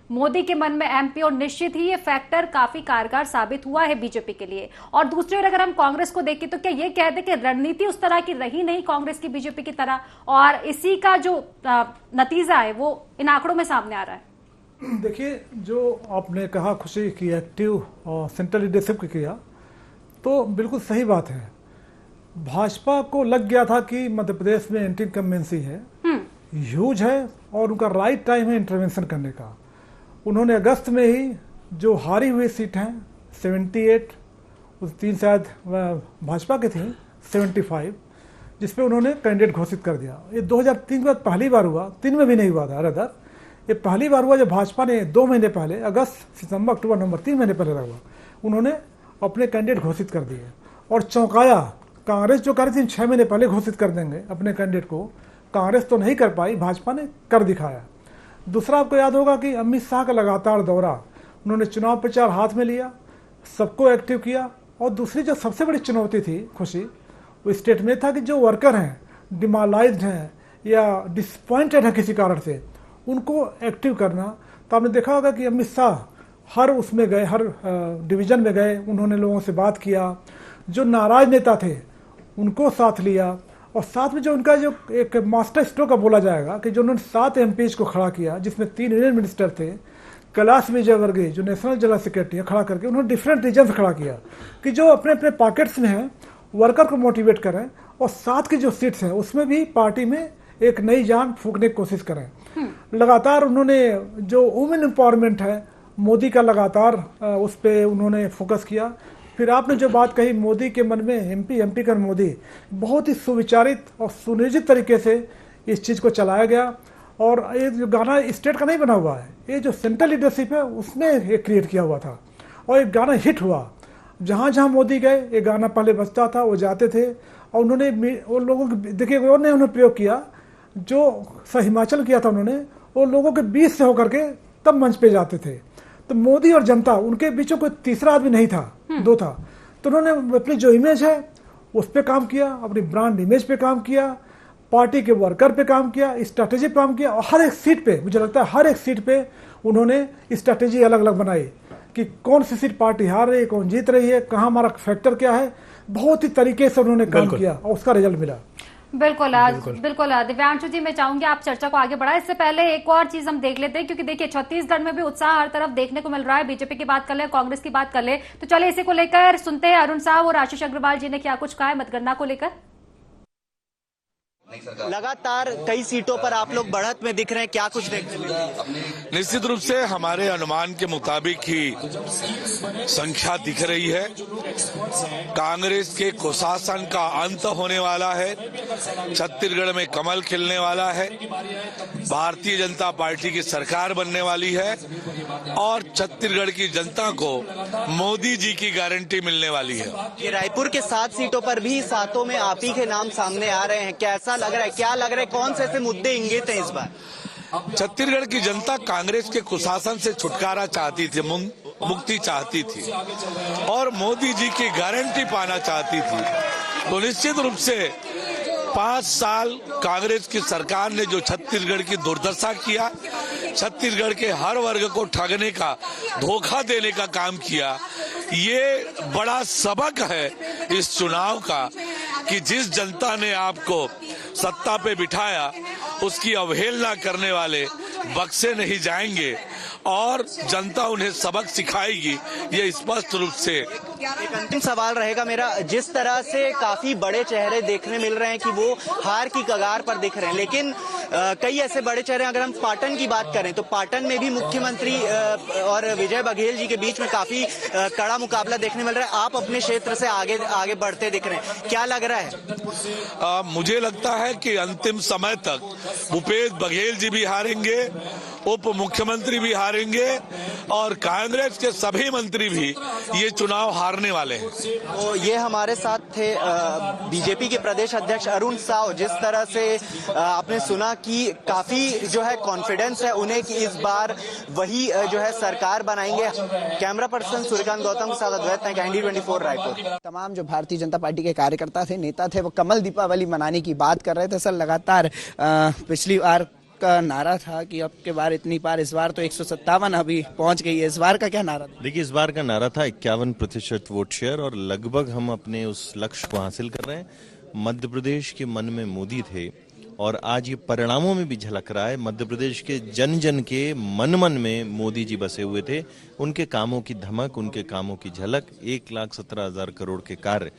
मोदी के मन में एमपी, और निश्चित ही ये फैक्टर काफी कारगर साबित हुआ है बीजेपी के लिए। और दूसरी ओर अगर हम कांग्रेस को देखें तो क्या ये कह दे कि रणनीति उस तरह की रही नहीं कांग्रेस की बीजेपी की तरह, और इसी का जो नतीजा है वो इन आंकड़ों में सामने आ रहा है। देखिए, जो आपने कहा खुशी की एक्टिव और सेंट्रल लीडरशिप की किया, तो बिल्कुल सही बात है। भाजपा को लग गया था कि मध्य प्रदेश में एंटी इनकम्बेंसी है, ह्यूज है और उनका राइट टाइम है इंटरवेंशन करने का। उन्होंने अगस्त में ही जो हारी हुई सीट हैं 78, उस 3 शायद भाजपा के थी 75, जिसपे उन्होंने कैंडिडेट घोषित कर दिया। ये 2003 के बाद पहली बार हुआ, 3 में भी नहीं हुआ था अदर। ये पहली बार हुआ जब भाजपा ने 2 महीने पहले, अगस्त, सितंबर, अक्टूबर, नवंबर, 3 महीने पहले हुआ, उन्होंने अपने कैंडिडेट घोषित कर दिए और चौंकाया। कांग्रेस जो कर रही थी 6 महीने पहले घोषित कर देंगे अपने कैंडिडेट को, कांग्रेस तो नहीं कर पाई, भाजपा ने कर दिखाया। दूसरा, आपको याद होगा कि अमित शाह का लगातार दौरा, उन्होंने चुनाव प्रचार हाथ में लिया, सबको एक्टिव किया। और दूसरी जो सबसे बड़ी चुनौती थी खुशी, वो स्टेट में था कि जो वर्कर हैं, डिमोरलाइज्ड हैं या डिसअपॉइंटेड हैं किसी कारण से, उनको एक्टिव करना। तो आपने देखा होगा कि अमित शाह हर उसमें गए, हर डिवीजन में गए, उन्होंने लोगों से बात किया, जो नाराज नेता थे उनको साथ लिया, और साथ में जो उनका जो एक मास्टर स्ट्रोक का बोला जाएगा कि जो उन्होंने 7 एमपीज को खड़ा किया, जिसमें 3 यूनियन मिनिस्टर थे, कैलाश विजयवर्गीय जो नेशनल जनरल सेक्रेटरी खड़ा करके उन्होंने डिफरेंट रीजन से खड़ा किया कि जो अपने अपने पॉकेट्स में हैं वर्कर को मोटिवेट करें, और 7 की जो सीट्स हैं उसमें भी पार्टी में एक नई जान फूंकने की कोशिश करें। लगातार उन्होंने जो वुमेन एम्पावरमेंट है मोदी का लगातार उस पर उन्होंने फोकस किया। फिर आपने जो बात कही मोदी के मन में एमपी कर मोदी, बहुत ही सुविचारित और सुनियोजित तरीके से इस चीज़ को चलाया गया। और ये जो गाना स्टेट का नहीं बना हुआ है, ये जो सेंट्रल लीडरशिप है उसने ये क्रिएट किया हुआ था और ये गाना हिट हुआ। जहाँ जहाँ मोदी गए ये गाना पहले बजता था, वो जाते थे और उन्होंने उन लोगों के देखिए उन्होंने प्रयोग किया जो हिमाचल किया था उन्होंने, वो लोगों के बीच से होकर के तब मंच पे जाते थे। तो मोदी और जनता उनके बीचों कोई तीसरा आदमी नहीं था, दो था। तो उन्होंने अपनी जो इमेज है उस पर काम किया, अपनी ब्रांड इमेज पे काम किया, पार्टी के वर्कर पे काम किया, स्ट्रैटेजी पे काम किया और हर एक सीट पे मुझे लगता है हर एक सीट पे उन्होंने स्ट्रैटेजी अलग अलग बनाई कि कौन सी सीट पार्टी हार रही है, कौन जीत रही है, कहाँ हमारा फैक्टर क्या है। बहुत ही तरीके से उन्होंने काम किया और उसका रिजल्ट मिला। बिल्कुल दिव्यांशु जी, मैं चाहूंगी आप चर्चा को आगे बढ़ाएं। इससे पहले एक और चीज हम देख लेते हैं, क्योंकि देखिए छत्तीसगढ़ में भी उत्साह हर तरफ देखने को मिल रहा है। बीजेपी की बात कर ले, कांग्रेस की बात कर ले, तो चले इसी को लेकर सुनते हैं अरुण साहब और आशीष अग्रवाल जी ने क्या कुछ कहा है मतगणना को लेकर। लगातार कई सीटों पर आप लोग बढ़त में दिख रहे हैं, क्या कुछ देख रहे हैं? निश्चित रूप से हमारे अनुमान के मुताबिक ही संख्या दिख रही है। कांग्रेस के कुशासन का अंत होने वाला है, छत्तीसगढ़ में कमल खिलने वाला है, भारतीय जनता पार्टी की सरकार बनने वाली है और छत्तीसगढ़ की जनता को मोदी जी की गारंटी मिलने वाली है। ये रायपुर के 7 सीटों पर भी 7 में आप ही के नाम सामने आ रहे हैं, कैसा लग रहा है, क्या लग रहा है, कौन से ऐसे मुद्दे इंगित हैं इस बार? छत्तीसगढ़ की जनता कांग्रेस के कुशासन से छुटकारा चाहती थी, मुक्ति चाहती थी और मोदी जी की गारंटी पाना चाहती थी। तो निश्चित रूप से 5 साल कांग्रेस की सरकार ने जो छत्तीसगढ़ की दुर्दशा किया, छत्तीसगढ़ के हर वर्ग को ठगने का, धोखा देने का काम किया, ये बड़ा सबक है इस चुनाव का कि जिस जनता ने आपको सत्ता पे बिठाया उसकी अवहेलना करने वाले बख्शे नहीं जाएंगे और जनता उन्हें सबक सिखाएगी। ये स्पष्ट रूप से एक अंतिम सवाल रहेगा मेरा, जिस तरह से काफी बड़े चेहरे देखने मिल रहे हैं कि वो हार की कगार पर दिख रहे हैं, लेकिन कई ऐसे बड़े चेहरे, अगर हम पाटन की बात करें तो पाटन में भी मुख्यमंत्री और विजय बघेल जी के बीच में काफी कड़ा मुकाबला देखने मिल रहा है। आप अपने क्षेत्र से आगे बढ़ते दिख रहे हैं, क्या लग रहा है? मुझे लगता है कि अंतिम समय तक भूपेश बघेल जी भी हारेंगे, उप मुख्यमंत्री भी हारेंगे और कांग्रेस के सभी मंत्री भी ये चुनाव हारने वाले हैं। तो ये हमारे साथ थे बीजेपी के प्रदेश अध्यक्ष अरुण साव। जिस तरह से आपने सुना कि काफी जो है कॉन्फिडेंस है उन्हें कि इस बार वही जो है सरकार बनाएंगे। कैमरा पर्सन सूर्यकांत गौतम के साथ अद्वैत नायक, IND24 रायपुर। तमाम जो भारतीय जनता पार्टी के कार्यकर्ता थे, नेता थे, वो कमल दीपावली मनाने की बात कर रहे थे। सर लगातार पिछली बार का नारा था कि अब के बार इतनी बार, इस बार तो 157 अभी पहुंच गई है, इस बार का क्या नारा था? देखिए, इस बार का नारा था 51% वोट शेयर और लगभग हम अपने उस लक्ष्य को हासिल कर रहे हैं। मध्य प्रदेश के मन में मोदी थे और आज ये परिणामों में भी झलक रहा है। मध्य प्रदेश के जन जन के मन में मोदी जी बसे हुए थे, उनके कामों की धमक, उनके कामों की झलक, 1,17,000 करोड़ के कार्य,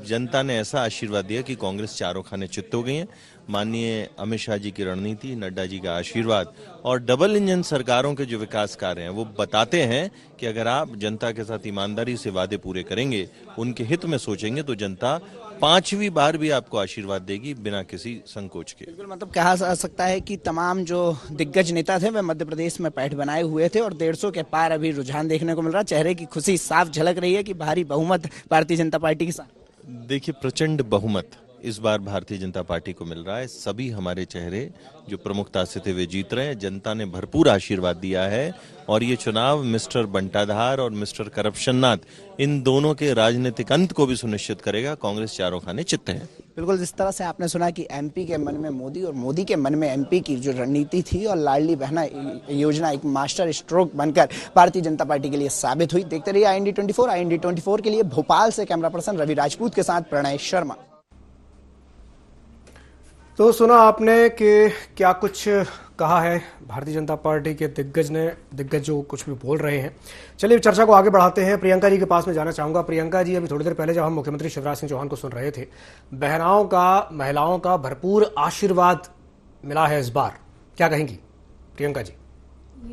जनता ने ऐसा आशीर्वाद दिया कि कांग्रेस चारों खाने चित्त हो गई है। माननीय अमित शाह जी की रणनीति, नड्डा जी का आशीर्वाद और डबल इंजन सरकारों के जो विकास कार्य हैं वो बताते हैं कि अगर आप जनता के साथ ईमानदारी से वादे पूरे करेंगे, उनके हित में सोचेंगे, तो जनता 5वीं बार भी आपको आशीर्वाद देगी बिना किसी संकोच के। बिल्कुल, मतलब कहा जा सकता है कि तमाम जो दिग्गज नेता थे वे मध्य प्रदेश में पैठ बनाए हुए थे और 150 के पार अभी रुझान देखने को मिल रहा है। चेहरे की खुशी साफ झलक रही है कि भारी बहुमत भारतीय जनता पार्टी के साथ। देखिए, प्रचंड बहुमत इस बार भारतीय जनता पार्टी को मिल रहा है। सभी हमारे चेहरे जो प्रमुखता से थे वे जीत रहे हैं। जनता ने भरपूर आशीर्वाद दिया है और ये चुनाव मिस्टर बंटाधार और मिस्टर करप्शननाथ, इन दोनों के राजनीतिक अंत को भी सुनिश्चित करेगा। कांग्रेस चारों खाने चित्त है। बिल्कुल, जिस तरह से आपने सुना कि एमपी के मन में मोदी और मोदी के मन में एमपी की जो रणनीति थी और लाडली बहना योजना एक मास्टर स्ट्रोक बनकर भारतीय जनता पार्टी के लिए साबित हुई। देखते रहिए IND24 के लिए भोपाल से कैमरा पर्सन रवि राजपूत के साथ प्रणय शर्मा। तो सुना आपने कि क्या कुछ कहा है भारतीय जनता पार्टी के दिग्गज जो कुछ भी बोल रहे हैं। चलिए चर्चा को आगे बढ़ाते हैं। प्रियंका जी के पास में जाना चाहूंगा। प्रियंका जी, अभी थोड़ी देर पहले जब हम मुख्यमंत्री शिवराज सिंह चौहान को सुन रहे थे, महिलाओं का भरपूर आशीर्वाद मिला है इस बार, क्या कहेंगी प्रियंका जी?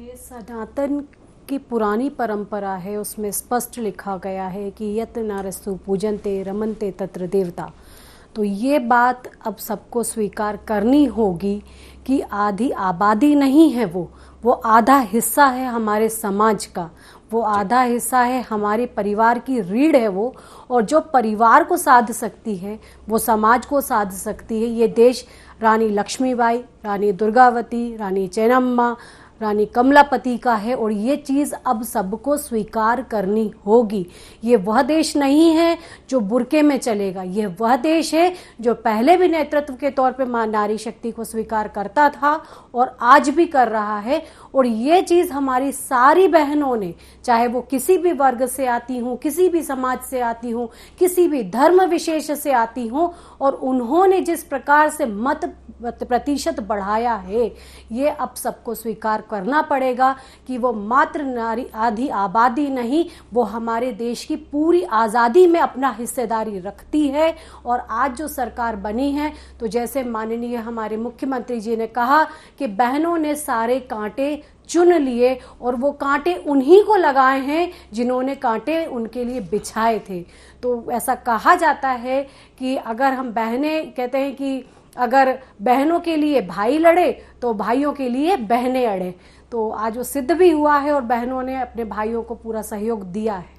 ये सनातन की पुरानी परंपरा है उसमें स्पष्ट लिखा गया है कि यत नारस्तु पूजन्ते रमन्ते तत्र देवता। तो ये बात अब सबको स्वीकार करनी होगी कि आधी आबादी नहीं है, वो आधा हिस्सा है हमारे समाज का, वो आधा हिस्सा है हमारे परिवार की रीढ़ है वो, और जो परिवार को साध सकती है वो समाज को साध सकती है। ये देश रानी लक्ष्मीबाई, रानी दुर्गावती, रानी चेन्नम्मा, रानी कमलापति का है, और ये चीज़ अब सबको स्वीकार करनी होगी। ये वह देश नहीं है जो बुरके में चलेगा, ये वह देश है जो पहले भी नेतृत्व के तौर पे मां नारी शक्ति को स्वीकार करता था और आज भी कर रहा है। और ये चीज़ हमारी सारी बहनों ने, चाहे वो किसी भी वर्ग से आती हूँ, किसी भी समाज से आती हूँ, किसी भी धर्म विशेष से आती हूँ, और उन्होंने जिस प्रकार से मत प्रतिशत बढ़ाया है, ये अब सबको स्वीकार करना पड़ेगा कि वो मात्र नारी आधी आबादी नहीं, वो हमारे देश की पूरी आज़ादी में अपना हिस्सेदारी रखती है। और आज जो सरकार बनी है, तो जैसे माननीय हमारे मुख्यमंत्री जी ने कहा कि बहनों ने सारे कांटे चुन लिए, और वो कांटे उन्हीं को लगाए हैं जिन्होंने कांटे उनके लिए बिछाए थे। तो ऐसा कहा जाता है कि अगर हम बहनें, कहते हैं कि अगर बहनों के लिए भाई लड़े तो भाइयों के लिए बहनें अड़े, तो आज वो सिद्ध भी हुआ है और बहनों ने अपने भाइयों को पूरा सहयोग दिया है।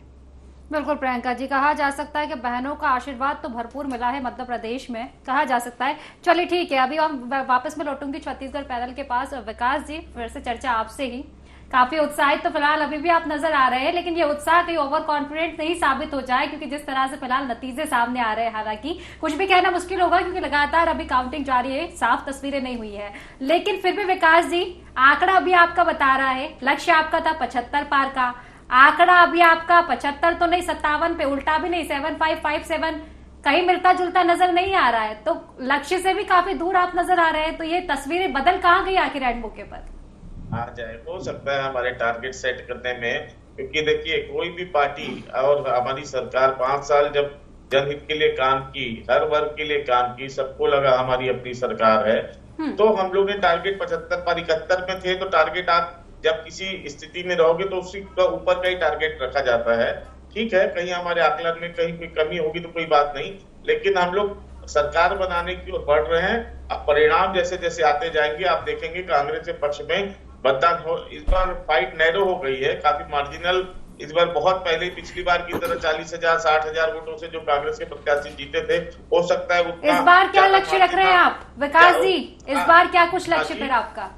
बिल्कुल प्रियंका जी, कहा जा सकता है कि बहनों का आशीर्वाद तो भरपूर मिला है मध्य प्रदेश में, कहा जा सकता है। चलिए ठीक है, अभी हम वापस में लौटूंगी छत्तीसगढ़ पैनल के पास। विकास जी, फिर से चर्चा आपसे ही। काफी उत्साहित तो फिलहाल अभी भी आप नजर आ रहे हैं, लेकिन ये उत्साह कहीं ओवर कॉन्फिडेंट नहीं साबित हो जाए, क्योंकि जिस तरह से फिलहाल नतीजे सामने आ रहे हैं, हालांकि कुछ भी कहना मुश्किल होगा क्योंकि लगातार अभी काउंटिंग जारी है, साफ तस्वीरें नहीं हुई है। लेकिन फिर भी विकास जी, आंकड़ा अभी आपका बता रहा है, लक्ष्य आपका था 75 पार का, आंकड़ा अभी आपका 75 तो नहीं, 57 पे, उल्टा भी नहीं, 7557, कहीं मिलता जुलता नजर नहीं आ रहा है, तो लक्ष्य से भी काफी दूर आप नजर आ रहे हैं। तो ये तस्वीरें बदल कहाँ गई आखिर एंड मौके पर? आ जाए, हो सकता है हमारे टारगेट सेट करने में, क्योंकि देखिए कोई भी पार्टी और हमारी सरकार 5 साल जब जनहित के लिए काम की, हर वर्ग के लिए काम की, सबको लगा हमारी अपनी सरकार है, तो हम लोग ने टारगेट 75 पर 71 में थे। तो टारगेट आप जब किसी स्थिति में रहोगे तो उसी का ऊपर का ही टारगेट रखा जाता है। ठीक है, कहीं हमारे आकलन में कहीं कोई कमी होगी तो कोई बात नहीं, लेकिन हम लोग सरकार बनाने की ओर बढ़ रहे हैं। अब परिणाम जैसे जैसे आते जाएंगे आप देखेंगे कांग्रेस के पक्ष में मतदान हो, इस बार फाइट नैरो हो गई है, काफी मार्जिनल। इस बार बहुत पहले पिछली बार की तरह 40,000 60,000 वोटों से जो कांग्रेस के प्रत्याशी जीते थे, हो सकता है उतना। इस बार क्या लक्ष्य रख रहे हैं आप विकास जी? इस बार क्या कुछ लक्ष्य फिर आपका?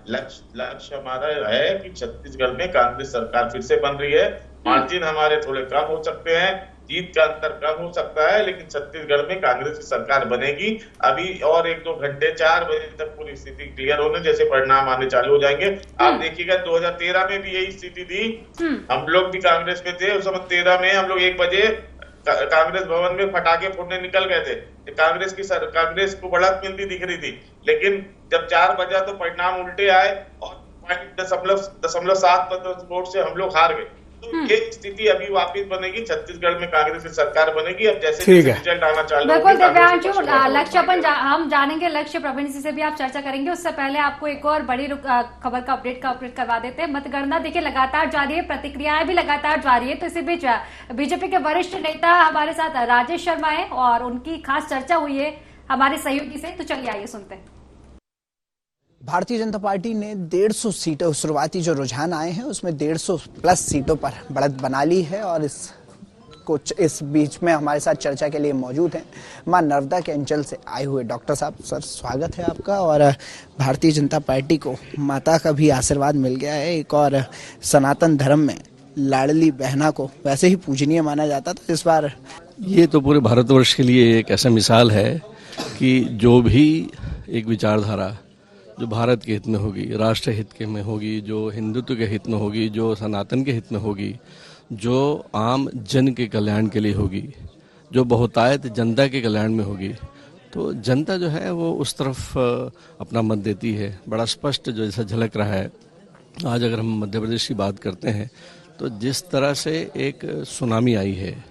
लक्ष्य हमारा है कि छत्तीसगढ़ में कांग्रेस सरकार फिर से बन रही है। मार्जिन हमारे थोड़े कम हो सकते हैं, जीत का अंतर कम हो सकता है, लेकिन छत्तीसगढ़ में कांग्रेस की सरकार बनेगी। अभी और 1-2 घंटे, 4 बजे तक पूरी स्थिति क्लियर होने जैसे परिणाम आने चालू हो जाएंगे। आप देखिएगा 2013 में भी यही स्थिति थी, हम लोग भी कांग्रेस में थे उस समय। 13 में हम लोग 1 बजे कांग्रेस भवन में पटाखे फोड़ने निकल गए थे, कांग्रेस को बढ़त मिलती दिख रही थी, लेकिन जब 4 बजा तो परिणाम उल्टे आए और 0.7% वोट से हम लोग हार गए। तो ये स्थिति अभी वापस बनेगी, छत्तीसगढ़ में कांग्रेस की सरकार बनेगी। अब जैसे रिजल्ट आना चालू बिल्कुल दिव्यांशु, लक्ष्य अपन हम जानेंगे, लक्ष्य प्रवीण जी से भी आप चर्चा करेंगे। उससे पहले आपको एक और बड़ी खबर का अपडेट करवा देते हैं। मतगणना देखिए लगातार जारी है, प्रतिक्रियाएं भी लगातार जारी है। तो इसी बीच बीजेपी के वरिष्ठ नेता हमारे साथ राजेश शर्मा है और उनकी खास चर्चा हुई है हमारे सहयोगी से, तो चलिए आइए सुनते हैं। भारतीय जनता पार्टी ने 150 सीटों, शुरुआती जो रुझान आए हैं उसमें 150 प्लस सीटों पर बढ़त बना ली है। और इस बीच में हमारे साथ चर्चा के लिए मौजूद हैं मां नर्मदा के अंचल से आए हुए डॉक्टर साहब। सर, स्वागत है आपका। और भारतीय जनता पार्टी को माता का भी आशीर्वाद मिल गया है। एक और सनातन धर्म में लाडली बहना को वैसे ही पूजनीय माना जाता था, इस बार ये तो पूरे भारतवर्ष के लिए एक ऐसा मिसाल है कि जो भी एक विचारधारा जो भारत के हित में होगी, राष्ट्र हित के में होगी, जो हिंदुत्व के हित में होगी, जो सनातन के हित में होगी, जो आम जन के कल्याण के लिए होगी, जो बहुतायत जनता के कल्याण में होगी, तो जनता जो है वो उस तरफ अपना मत देती है। बड़ा स्पष्ट जो जैसा झलक रहा है। आज अगर हम मध्य प्रदेश की बात करते हैं तो जिस तरह से एक सुनामी आई है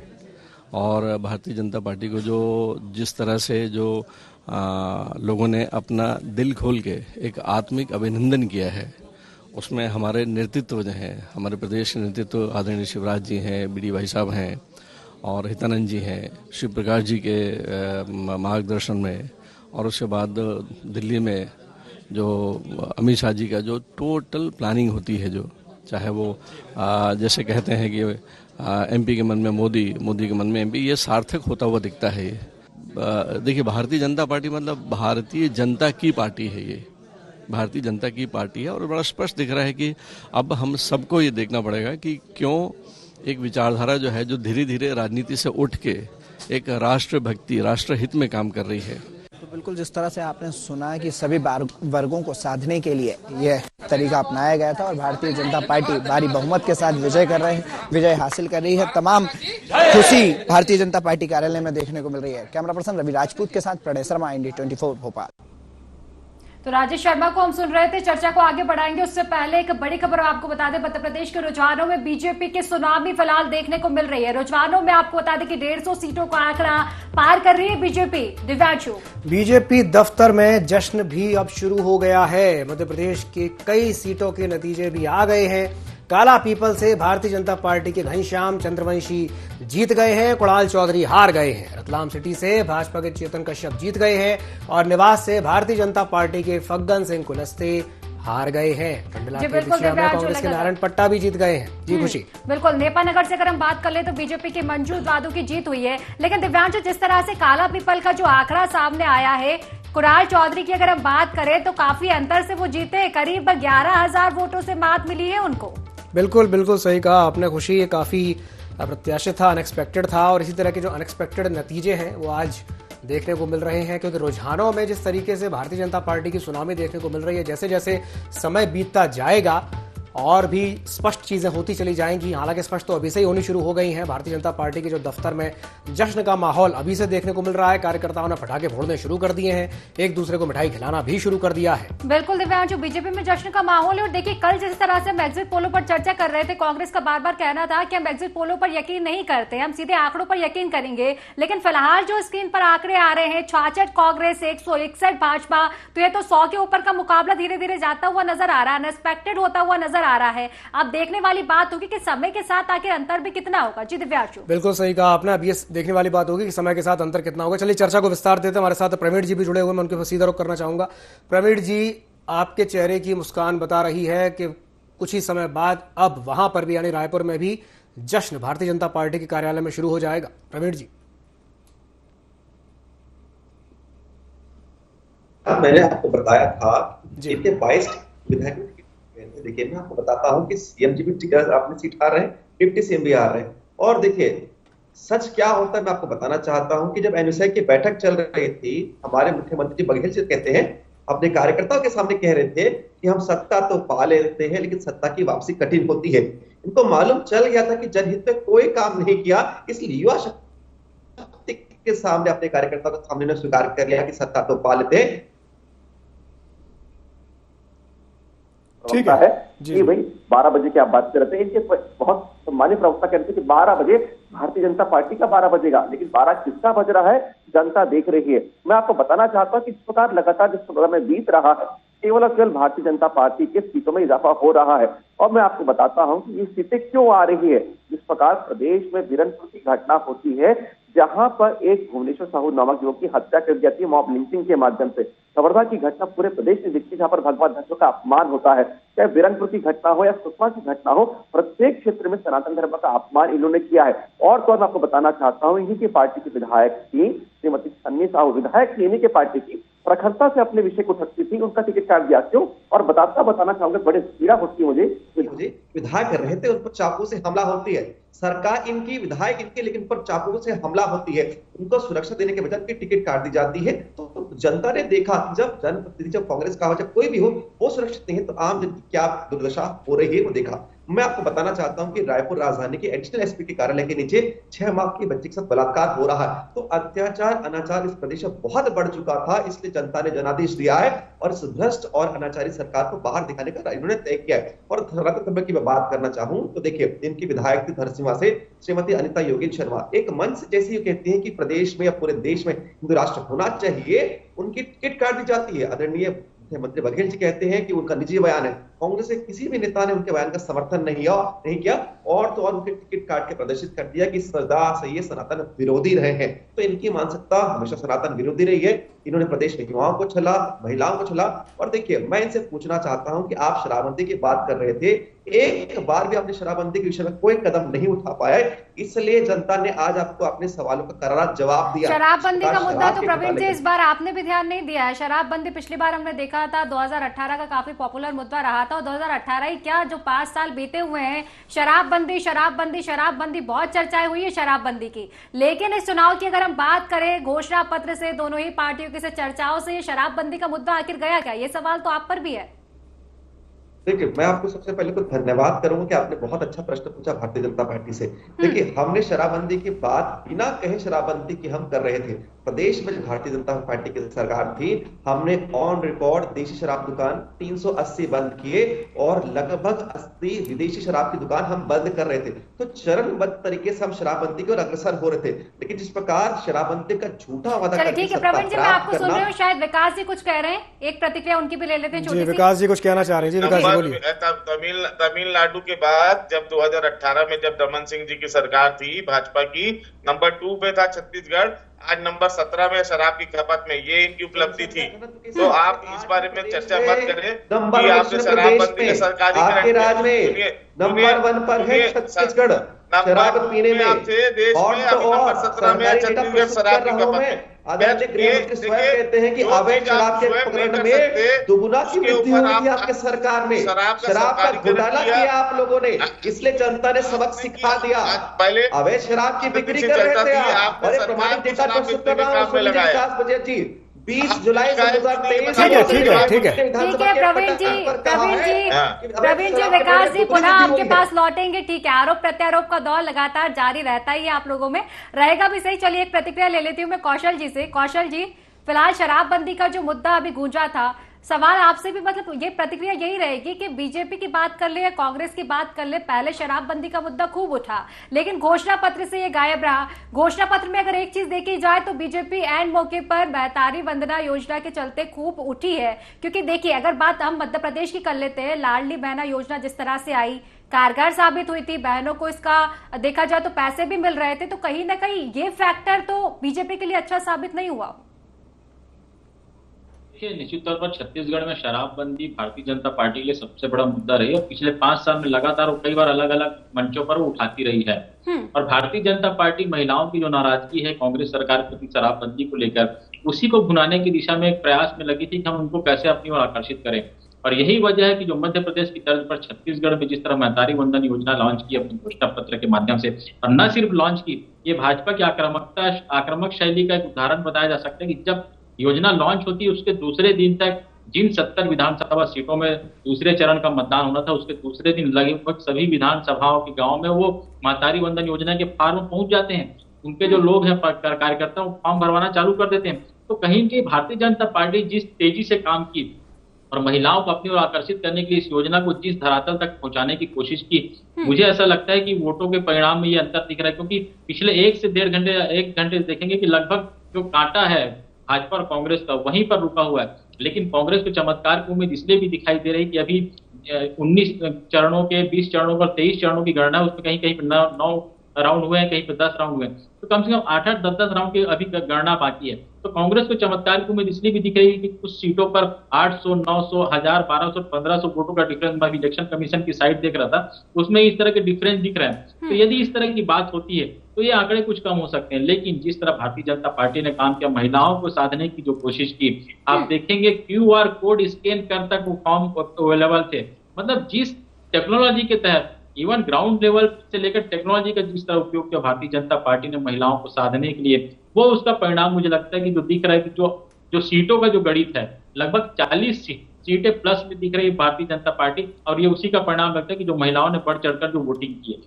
और भारतीय जनता पार्टी को जो जिस तरह से जो लोगों ने अपना दिल खोल के एक आत्मिक अभिनंदन किया है, उसमें हमारे नेतृत्व जो हैं, हमारे प्रदेश के नेतृत्व आदरणीय शिवराज जी हैं, बीडी भाई साहब हैं और हितानंद जी हैं, शिव प्रकाश जी के मार्गदर्शन में, और उसके बाद दिल्ली में जो अमित शाह जी का जो टोटल प्लानिंग होती है, जो चाहे वो जैसे कहते हैं कि एमपी के मन में मोदी, मोदी के मन में एमपी, ये सार्थक होता हुआ दिखता है। ये देखिए, भारतीय जनता पार्टी मतलब भारतीय जनता की पार्टी है, ये भारतीय जनता की पार्टी है। और बड़ा स्पष्ट दिख रहा है कि अब हम सबको ये देखना पड़ेगा कि क्यों एक विचारधारा जो है, जो धीरे धीरे राजनीति से उठ के एक राष्ट्र भक्ति, राष्ट्र हित में काम कर रही है। तो बिल्कुल जिस तरह से आपने सुना कि सभी वर्गों को साधने के लिए यह तरीका अपनाया गया था और भारतीय जनता पार्टी भारी बहुमत के साथ विजय हासिल कर रही है। तमाम खुशी भारतीय जनता पार्टी कार्यालय में देखने को मिल रही है। कैमरा पर्सन रवि राजपूत के साथ प्रणय शर्मा, इंडी 24 भोपाल। तो राजेश शर्मा को हम सुन रहे थे, चर्चा को आगे बढ़ाएंगे। उससे पहले एक बड़ी खबर आपको बता दें, मध्य प्रदेश के रुझानों में बीजेपी के सुनामी फिलहाल देखने को मिल रही है। रुझानों में आपको बता दें कि 150 सीटों का आंकड़ा पार कर रही है बीजेपी। दिव्यांशु, बीजेपी दफ्तर में जश्न भी अब शुरू हो गया है। मध्य प्रदेश की कई सीटों के नतीजे भी आ गए हैं। काला पीपल से भारतीय जनता पार्टी के घनश्याम चंद्रवंशी जीत गए हैं, कुणाल चौधरी हार गए हैं। रतलाम सिटी से भाजपा के चेतन कश्यप जीत गए हैं और निवास से भारतीय जनता पार्टी के फग्गन सिंह कुलस्ते हार गए हैं। कंडला के बिछिया में कांग्रेस के नारायण पट्टा भी जीत गए हैं। जी खुशी, बिल्कुल। नेपानगर से अगर हम बात कर ले तो बीजेपी की मंजू यादव की जीत हुई है। लेकिन दिव्यांशु, जिस तरह से काला पीपल का जो आंकड़ा सामने आया है, कुणाल चौधरी की अगर हम बात करें तो काफी अंतर से वो जीते, करीब 11,000 वोटों से मात मिली है उनको। बिल्कुल बिल्कुल सही कहा आपने खुशी, ये काफी अप्रत्याशित था, अनएक्सपेक्टेड था। और इसी तरह के जो अनएक्सपेक्टेड नतीजे हैं वो आज देखने को मिल रहे हैं, क्योंकि रुझानों में जिस तरीके से भारतीय जनता पार्टी की सुनामी देखने को मिल रही है, जैसे जैसे समय बीतता जाएगा और भी स्पष्ट चीजें होती चली जाएंगी। हालांकि स्पष्ट तो अभी से ही होनी शुरू हो गई हैं। भारतीय जनता पार्टी के जो दफ्तर में जश्न का माहौल अभी से देखने को मिल रहा है। कार्यकर्ताओं ने पटाखे फोड़ने शुरू कर दिए हैं, एक दूसरे को मिठाई खिलाना भी शुरू कर दिया है। बिल्कुल दिव्यांशु, बीजेपी में जश्न का माहौल है। और देखिए, कल जिस तरह से हम एग्जिट पोलों पर चर्चा कर रहे थे, कांग्रेस का बार बार कहना था कि हम एग्जिट पोलों पर यकीन नहीं करते, हम सीधे आंकड़ों पर यकीन करेंगे। लेकिन फिलहाल जो स्क्रीन पर आंकड़े आ रहे हैं, 66 कांग्रेस, 161 भाजपा, तो ये तो 100 के ऊपर का मुकाबला धीरे धीरे जाता हुआ नजर आ रहा है, अनएक्सपेक्टेड होता हुआ नजर आ रहा है। अब देखने वाली बात होगी कि समय के साथ आखिर अंतर भी कितना होगा। जी दिव्यांशु, बिल्कुल सही कहा आपने। अब ये देखने वाली बात होगी कि समय के साथ अंतर कितना होगा। चलिए चर्चा को विस्तार देते हैं। हमारे साथ प्रवीण जी भी जुड़े हुए, मैं उनके सीधा रुख करना चाहूंगा। प्रवीण जी, आपके चेहरे की मुस्कान बता रही है कि कुछ ही समय बाद अब वहां पर भी, यानी रायपुर में भी जश्न भारतीय जनता पार्टी के कार्यालय में शुरू हो जाएगा। प्रवीण जी, मैंने आपको बताया था कि 22 विधायक, देखिए मैं आपको बताता हूं कि सीएम जी भी अपनी सीट हार रहे हैं, 50 सीएम भी हार रहे हैं। और देखिए सच क्या होता है मैं आपको बताना चाहता हूं कि जब एनएसआई की बैठक चल रही थी, हमारे मुख्यमंत्री बघेल जी कहते हैं, अपने कार्यकर्ताओं के सामने कह रहे थे कि हम सत्ता तो पा लेते हैं लेकिन सत्ता की वापसी कठिन होती है। इनको मालूम चल गया था कि जनहित में कोई काम नहीं किया, इसलिए युवा शक्ति के सामने, अपने कार्यकर्ताओं के सामने स्वीकार कर लिया कि सत्ता तो पा लेते हैं। ठीक है जी भाई, 12 बजे की आप बात कर रहे थे, इनके बहुत सम्मानित प्रवक्ता कहते हैं कि 12 बजे भारतीय जनता पार्टी का 12 बजेगा, लेकिन 12 किसका बज रहा है जनता देख रही है। मैं आपको बताना चाहता हूं कि इस प्रकार लगातार जिस प्रकार में बीत रहा है, केवल और केवल भारतीय जनता पार्टी के सीटों में इजाफा हो रहा है। और मैं आपको बताता हूं कि ये सीटें क्यों आ रही है। जिस प्रकार प्रदेश में बीरनपुर की घटना होती है, जहां पर एक भुवनेश्वर साहू नामक युवक की हत्या कर दी जाती है मॉब लिंचिंग के माध्यम से। खबरदार की घटना पूरे प्रदेश में दिखती है, जहां पर भगवा ध्वजों का अपमान होता है। चाहे बीरनपुर की घटना हो या सुकमा की घटना हो, प्रत्येक क्षेत्र में सनातन धर्म का अपमान इन्होंने किया है। और तो मैं आपको बताना चाहता हूं, इन्हीं की पार्टी की विधायक थी श्रीमती सन्नी साहू, विधायक थी इन्हीं के पार्टी की, प्रखरता से अपने विषय को उठकती थी, उनका टिकट काट दिया क्यों? और बताना चाहूंगा, बड़े पीड़ा होती है मुझे। विधायक कर रहे थे, उन पर चाकू से हमला होती है, सरकार इनकी, विधायक इनके, लेकिन पर चाकू से हमला होती है, उनको सुरक्षा देने के बजाय उनकी टिकट काट दी जाती है। तो जनता ने देखा, जब जनप्रतिनिधि, जब कांग्रेस का हो, जब कोई भी हो, वो सुरक्षित नहीं है, तो आम जन की क्या दुर्दशा हो रही है वो देखा। मैं आपको बताना चाहता हूं कि रायपुर राजधानी के एडिशनल एसपी के कार्यालय के नीचे 6 माह की बच्ची के साथ बलात्कार हो रहा है। तो अत्याचार, अनाचार इस प्रदेश में बहुत बढ़ चुका था, इसलिए जनता ने जनादेश दिया है और इस भ्रष्ट और अनाचारी सरकार को बाहर दिखाने का इन्होंने तय किया है। और सनातन धर्म की मैं बात करना चाहूं तो देखिए, इनकी विधायक थी धरसीमा से श्रीमती अनिता योगेश शर्मा, एक मंच जैसी ये कहती है कि प्रदेश में या पूरे देश में हिंदू राष्ट्र होना चाहिए, उनकी टिकट काट दी जाती है। आदरणीय मुख्यमंत्री बघेल जी कहते हैं कि उनका निजी बयान है। कांग्रेस के किसी भी नेता ने उनके बयान का समर्थन नहीं किया और तो और उनके टिकट काट के प्रदर्शित कर दिया कि सदा से ये सनातन विरोधी रहे हैं। तो इनकी मानसिकता हमेशा सनातन विरोधी रही है। इन्होंने प्रदेश के युवाओं को छला, महिलाओं को छला। और देखिए, मैं इनसे पूछना चाहता हूं कि आप शराबबंदी की बात कर रहे थे, एक बार भी आपने शराबबंदी के विषय में कोई कदम नहीं उठा पाया, इसलिए जनता ने आज आपको अपने सवालों का करारा जवाब दिया। शराबबंदी का मुद्दा तो प्रवीण जी इस बार आपने भी ध्यान नहीं दिया है। शराबबंदी पिछली बार हमने देखा था 2018 का काफी पॉपुलर मुद्दा रहा था, और 2018 ही क्या जो 5 साल बीते हुए हैं, शराबबंदी शराबबंदी शराबबंदी, बहुत चर्चाएं हुई है शराबबंदी की। लेकिन इस चुनाव की अगर हम बात करें, घोषणा पत्र से, दोनों ही पार्टियों की चर्चाओं से, ये शराबबंदी का मुद्दा आखिर गया क्या? ये सवाल तो आप पर भी है। देखिए, मैं आपको सबसे पहले तो धन्यवाद करूंगा कि आपने बहुत अच्छा प्रश्न पूछा भारतीय जनता पार्टी से। देखिए, हमने शराबबंदी की बात बिना कहे शराबबंदी की हम कर रहे थे। प्रदेश में जो भारतीय जनता पार्टी की सरकार थी, हमने ऑन रिकॉर्ड देशी शराब दुकान 380 बंद किए और लगभग 80 विदेशी शराब की दुकान हम बंद कर रहे थे। तो चरणबद्ध तरीके से हम शराबबंदी की ओर अग्रसर हो रहे थे। लेकिन जिस प्रकार शराबबंदी का झूठा वादा करके ठीक है प्रवीण जी, मैं आपको सुन रही हूँ, शायद विकास जी कुछ कह रहे हैं, एक प्रतिक्रिया उनकी भी ले लेते हैं। जी, विकास जी कुछ कहना चाह रहे हैं। जी विकास जी बोलिए। तमिलनाडु के बाद जब 2018 में जब रमन सिंह जी की सरकार थी भाजपा की, नंबर 2 पे था छत्तीसगढ़, आज नंबर 17 में शराब की खपत में, ये इनकी उपलब्धि थी। तो आप इस बारे में चर्चा मत करें कि आपने शराबबंदी के सरकारीकरण नंबर 1 पर है छत्तीसगढ़ शराब पीने में, देश में अभी नंबर 17 में छत्तीसगढ़ शराब की खपत में। आदरणीय गृहमंत्री स्वयं कहते हैं कि अवैध शराब के प्रकरण में दुगुना की वृद्धि हुई थी आपके सरकार में। शराब का घोटाला किया आप लोगों ने, इसलिए जनता ने सबक सिखा दिया। अवैध शराब की बिक्री कर रहे थे आप, और प्रमाणित डेटा प्रस्तुत कर रहा हूँ विकास बजट जी, 20 जुलाई 2023। ठीक है प्रवीण जी, विकास जी पुनः आपके पास लौटेंगे। ठीक है, आरोप प्रत्यारोप का दौर लगातार जारी रहता ही है, आप लोगों में रहेगा भी। सही, चलिए एक प्रतिक्रिया ले लेती हूँ मैं कौशल जी से। कौशल जी, फिलहाल शराबबंदी का जो मुद्दा अभी गूंजा था, सवाल आपसे भी, मतलब ये प्रतिक्रिया यही रहेगी कि बीजेपी की बात कर ले या कांग्रेस की बात कर ले, पहले शराबबंदी का मुद्दा खूब उठा, लेकिन घोषणा पत्र से ये गायब रहा। घोषणा पत्र में अगर एक चीज देखी जाए तो बीजेपी एंड मौके पर बेहतारी वंदना योजना के चलते खूब उठी है। क्योंकि देखिए, अगर बात हम मध्य प्रदेश की कर लेते हैं, लाडली बहना योजना जिस तरह से आई, कारगर साबित हुई थी, बहनों को इसका देखा जाए तो पैसे भी मिल रहे थे, तो कहीं ना कहीं ये फैक्टर तो बीजेपी के लिए अच्छा साबित नहीं हुआ। निश्चित तौर पर छत्तीसगढ़ में शराबबंदी भारतीय जनता पार्टी के लिए सबसे बड़ा मुद्दा रही और पिछले 5 साल में लगातार कई बार अलग अलग मंचों पर वो उठाती रही है। और भारतीय जनता पार्टी महिलाओं की जो नाराजगी है कांग्रेस सरकार के प्रति शराबबंदी को लेकर, उसी को भुनाने की दिशा में एक प्रयास में लगी थी कि हम उनको कैसे अपनी ओर आकर्षित करें। और यही वजह है कि जो मध्य प्रदेश की तर्ज पर छत्तीसगढ़ में जिस तरह महतारी वंदन योजना लॉन्च की अपने घोषणा पत्र के माध्यम से, और न सिर्फ लॉन्च की, ये भाजपा की आक्रामक शैली का एक उदाहरण बताया जा सकता है कि जब योजना लॉन्च होती है उसके दूसरे दिन तक जिन 70 विधानसभा सीटों में दूसरे चरण का मतदान होना था, उसके दूसरे दिन लगभग सभी विधानसभाओं के गांव में वो महतारी वंदन योजना के फॉर्म पहुंच जाते हैं। उनके जो लोग हैं कार्यकर्ता वो फॉर्म भरवाना चालू कर देते हैं। तो कहीं की भारतीय जनता पार्टी जिस तेजी से काम की और महिलाओं को अपनी ओर आकर्षित करने के लिए इस योजना को जिस धरातल तक पहुंचाने की कोशिश की, मुझे ऐसा लगता है कि वोटों के परिणाम में ये अंतर दिख रहा है। क्योंकि पिछले 1 से 1.5 घंटे देखेंगे कि लगभग जो कांटा है भाजपा और कांग्रेस का वहीं पर रुका हुआ है। लेकिन कांग्रेस को चमत्कार की उम्मीद इसलिए भी दिखाई दे रही कि अभी 19 चरणों के 20 चरणों पर 23 चरणों की गणना, उसमें कहीं कहीं 9 राउंड हुए हैं, कहीं पे 10 राउंड हुए हैं, तो कम से कम 8-8, 10-10 राउंड की अभी गणना बाकी है। तो कांग्रेस को चमत्कार की उम्मीद इसलिए भी दिख रही है कि कुछ सीटों पर 800, 900, 1000, 1200, 1500 वोटों का डिफरेंस मैं इलेक्शन कमीशन की साइट देख रहा था, उसमें इस तरह के डिफरेंस दिख रहे हैं। तो यदि इस तरह की बात होती है तो ये आंकड़े कुछ कम हो सकते हैं। लेकिन जिस तरह भारतीय जनता पार्टी ने काम किया, महिलाओं को साधने की जो कोशिश की, आप देखेंगे QR कोड स्कैन कर तक वो फॉर्म अवेलेबल थे। मतलब जिस टेक्नोलॉजी के तहत इवन ग्राउंड लेवल से लेकर टेक्नोलॉजी का जिस तरह उपयोग किया भारतीय जनता पार्टी ने महिलाओं को साधने के लिए, वो उसका परिणाम मुझे लगता है कि जो दिख रहा है कि जो सीटों का जो गणित है लगभग 40 सीटें प्लस में दिख रही है भारतीय जनता पार्टी, और ये उसी का परिणाम लगता है कि जो महिलाओं ने बढ़ चढ़कर जो वोटिंग की है।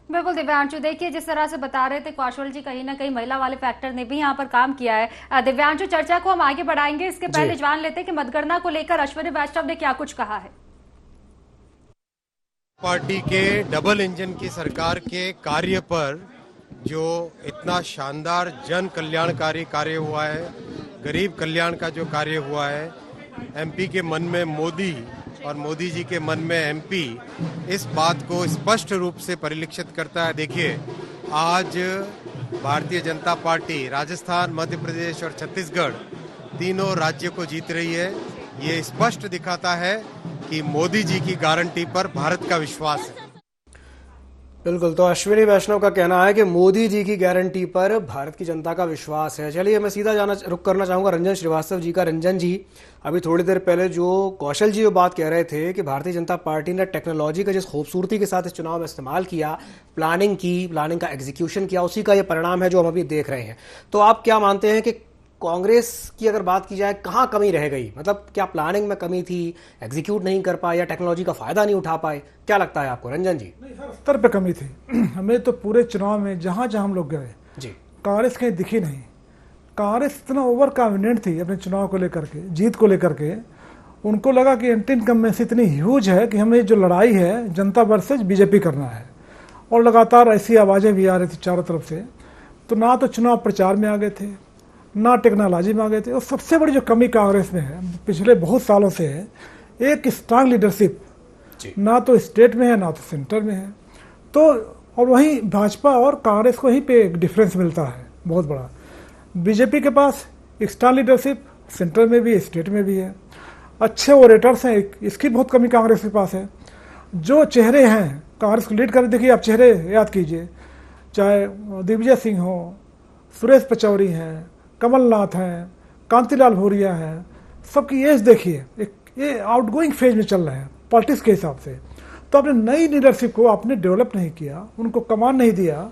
बिल्कुल दिव्यांशु, देखिए जिस तरह से बता रहे थे कौशल जी, कहीं ना कहीं महिला वाले फैक्टर ने भी यहाँ पर काम किया है। दिव्यांशु, चर्चा को हम आगे बढ़ाएंगे, इसके पहले जान लेते हैं कि मतगणना को लेकर अश्विनी वैष्णव ने क्या कुछ कहा है। पार्टी के डबल इंजन की सरकार के कार्य पर जो इतना शानदार जन कल्याणकारी कार्य हुआ है, गरीब कल्याण का जो कार्य हुआ है, एमपी के मन में मोदी और मोदी जी के मन में एमपी, इस बात को स्पष्ट रूप से परिलक्षित करता है। देखिए, आज भारतीय जनता पार्टी राजस्थान, मध्य प्रदेश और छत्तीसगढ़ तीनों राज्यों को जीत रही है। ये स्पष्ट दिखाता है कि मोदी जी की गारंटी पर भारत का विश्वास है। बिल्कुल, तो अश्विनी वैष्णव का कहना है कि मोदी जी की गारंटी पर भारत की जनता का विश्वास है। चलिए, मैं सीधा रुक करना चाहूंगा रंजन श्रीवास्तव जी का। रंजन जी, अभी थोड़ी देर पहले जो कौशल जी जो बात कह रहे थे कि भारतीय जनता पार्टी ने टेक्नोलॉजी का जिस खूबसूरती के साथ इस चुनाव में इस्तेमाल किया, प्लानिंग का एग्जीक्यूशन किया, उसी का ये परिणाम है जो हम अभी देख रहे हैं। तो आप क्या मानते हैं कि कांग्रेस की अगर बात की जाए, कहाँ कमी रह गई? मतलब क्या प्लानिंग में कमी थी, एग्जीक्यूट नहीं कर पाए, या टेक्नोलॉजी का फायदा नहीं उठा पाए? क्या लगता है आपको रंजन जी? नहीं, हर स्तर पे कमी थी। हमें तो पूरे चुनाव में जहां जहां हम लोग गए जी, कांग्रेस कहीं दिखी नहीं। कांग्रेस इतना ओवर कॉन्फिडेंट थी अपने चुनाव को लेकर के, जीत को लेकर के। उनको लगा कि एंटी इनकम्बेंसी इतनी ह्यूज है कि हमें जो लड़ाई है जनता वर्सेज बीजेपी करना है, और लगातार ऐसी आवाजें भी आ रही थी चारों तरफ से। तो ना तो चुनाव प्रचार में आ गए थे, ना टेक्नोलॉजी में आ गए थे। और सबसे बड़ी जो कमी कांग्रेस में है पिछले बहुत सालों से है, एक स्ट्रांग लीडरशिप, ना तो स्टेट में है ना तो सेंटर में है। तो और वहीं भाजपा और कांग्रेस को ही पे एक डिफरेंस मिलता है बहुत बड़ा। बीजेपी के पास स्ट्रांग लीडरशिप सेंटर में भी है, स्टेट में भी है। अच्छे ओरेटर्स हैं, इसकी बहुत कमी कांग्रेस के पास है। जो चेहरे हैं कांग्रेस को लीड कर, देखिए आप चेहरे याद कीजिए, चाहे दिग्विजय सिंह हो, सुरेश पचौरी हैं, कमलनाथ हैं, कांतिलाल भूरिया हैं, सबकी एज देखिए, ये आउटगोइंग फेज में चल रहे हैं पॉलिटिक्स के हिसाब से। तो आपने नई लीडरशिप को आपने डेवलप नहीं किया, उनको कमान नहीं दिया,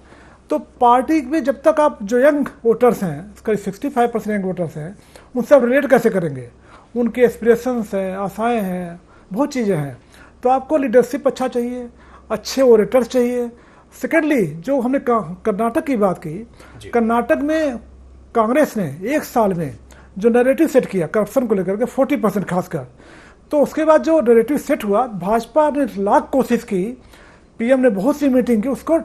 तो पार्टी में जब तक आप जो यंग वोटर्स हैं, करीब 65% यंग वोटर्स हैं, उनसे आप रिलेट कैसे करेंगे? उनके एस्पिरेशंस हैं, आशाएं हैं, बहुत चीज़ें हैं। तो आपको लीडरशिप अच्छा चाहिए, अच्छे ओरेटर्स चाहिए। सेकेंडली, जो हमने कर्नाटक की बात की, कर्नाटक में कांग्रेस ने एक साल में जो नैरेटिव सेट किया करप्शन को लेकर के 40% खासकर, तो उसके बाद जो नैरेटिव सेट हुआ, भाजपा ने लाख कोशिश की, पीएम ने बहुत सी मीटिंग की, उसको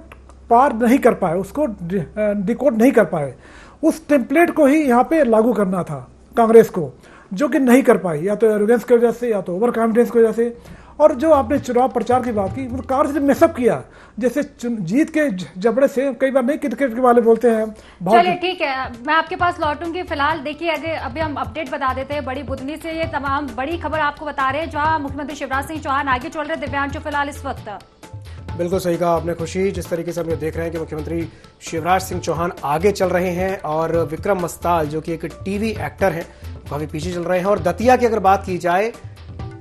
पार नहीं कर पाए, उसको डिकोड नहीं कर पाए। उस टेम्पलेट को ही यहाँ पे लागू करना था कांग्रेस को, जो कि नहीं कर पाई, या तो एरोगेंस की वजह से या तो ओवर कॉन्फिडेंस की वजह से। और जो आपने चुनाव प्रचार की बात की, वो कांग्रेस ने मेसअप किया, जैसे जीत के जबड़े से कई बार नहीं क्रिकेट के वाले बोलते हैं। चलिए ठीक है, मैं आपके पास लौटूंगी। फिलहाल देखिए, अभी हम अपडेट बता देते हैं बड़ी बुधनी से। ये तमाम बड़ी खबर आपको बता रहे हैं, जहां मुख्यमंत्री शिवराज सिंह चौहान आगे चल रहे। दिव्यांशु फिलहाल इस वक्त बिल्कुल सही कहा आपने खुशी। जिस तरीके से हम ये देख रहे हैं कि मुख्यमंत्री शिवराज सिंह चौहान आगे चल रहे हैं, और विक्रम मस्ताल जो कि एक टीवी एक्टर हैं, काफी पीछे चल रहे हैं। और दतिया की अगर बात की जाए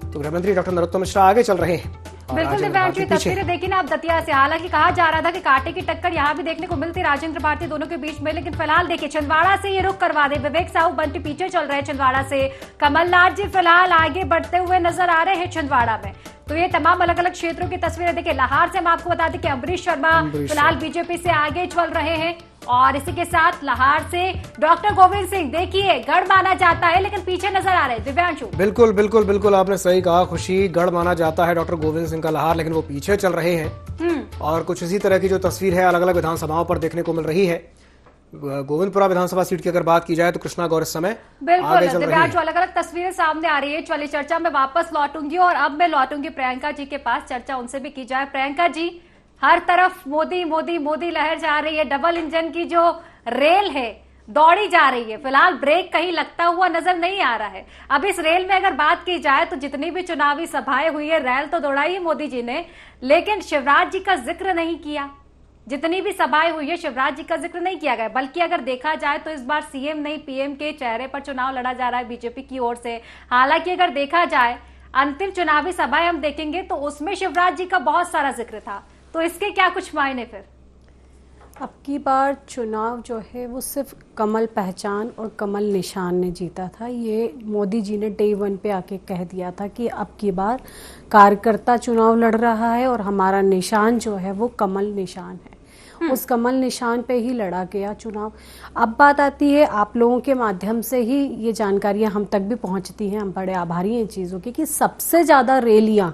तो गृहमंत्री डॉक्टर नरोत्तम मिश्रा आगे चल रहे हैं। बिल्कुल दिव्यांशु, तस्वीरें देखी ना आप दतिया से। हालांकि कहा जा रहा था कि कांटे की टक्कर यहाँ भी देखने को मिलती राजेंद्र भारती दोनों के बीच में, लेकिन फिलहाल देखिए छिंदवाड़ा से ये रुख करवा दे। विवेक साहू बंटी पीछे चल रहे हैं छिंदवाड़ा से, कमलनाथ जी फिलहाल आगे बढ़ते हुए नजर आ रहे हैं छिंदवाड़ा में। तो ये तमाम अलग अलग क्षेत्रों की तस्वीरें देखिए। लाहौर से हम आपको बता दें कि अम्बरीश शर्मा फिलहाल बीजेपी से आगे चल रहे हैं, और इसी के साथ लाहौर से डॉक्टर गोविंद सिंह, देखिए गढ़ माना जाता है लेकिन पीछे नजर आ रहे हैं। दिव्यांशु बिल्कुल बिल्कुल बिल्कुल आपने सही कहा खुशी, गढ़ माना जाता है डॉक्टर गोविंद सिंह का लाहौर, लेकिन वो पीछे चल रहे हैं। और कुछ इसी तरह की जो तस्वीर है अलग अलग विधानसभाओं पर देखने को मिल रही है। गोविंदपुरा विधानसभा सीट की अगर बात की जाए तो कृष्णा गौर इस समय बिल्कुल दिव्यांशु, अलग अलग तस्वीरें सामने आ रही है। चलिए चर्चा में वापस लौटूंगी, और अब मैं लौटूंगी प्रियंका जी के पास, चर्चा उनसे भी की जाए। प्रियंका जी, हर तरफ मोदी मोदी मोदी लहर जा रही है, डबल इंजन की जो रेल है दौड़ी जा रही है। फिलहाल ब्रेक कहीं लगता हुआ नजर नहीं आ रहा है। अब इस रेल में अगर बात की जाए तो जितनी भी चुनावी सभाएं हुई है, रेल तो दौड़ाई है मोदी जी ने, लेकिन शिवराज जी का जिक्र नहीं किया। जितनी भी सभाएं हुई है शिवराज जी का जिक्र नहीं किया गया, बल्कि अगर देखा जाए तो इस बार सीएम नहीं पीएम के चेहरे पर चुनाव लड़ा जा रहा है बीजेपी की ओर से। हालांकि अगर देखा जाए अंतिम चुनावी सभाएं हम देखेंगे तो उसमें शिवराज जी का बहुत सारा जिक्र था। तो इसके क्या कुछ मायने फिर? अब की बार चुनाव जो है वो सिर्फ कमल पहचान और कमल निशान ने जीता था। ये मोदी जी ने डे 1 पे आके कह दिया था कि अब की बार कार्यकर्ता चुनाव लड़ रहा है और हमारा निशान जो है वो कमल निशान है। उस कमल निशान पे ही लड़ा गया चुनाव। अब बात आती है, आप लोगों के माध्यम से ही ये जानकारियां हम तक भी पहुंचती हैं, हम बड़े आभारी हैं इन चीज़ों की, कि सबसे ज़्यादा रैलियां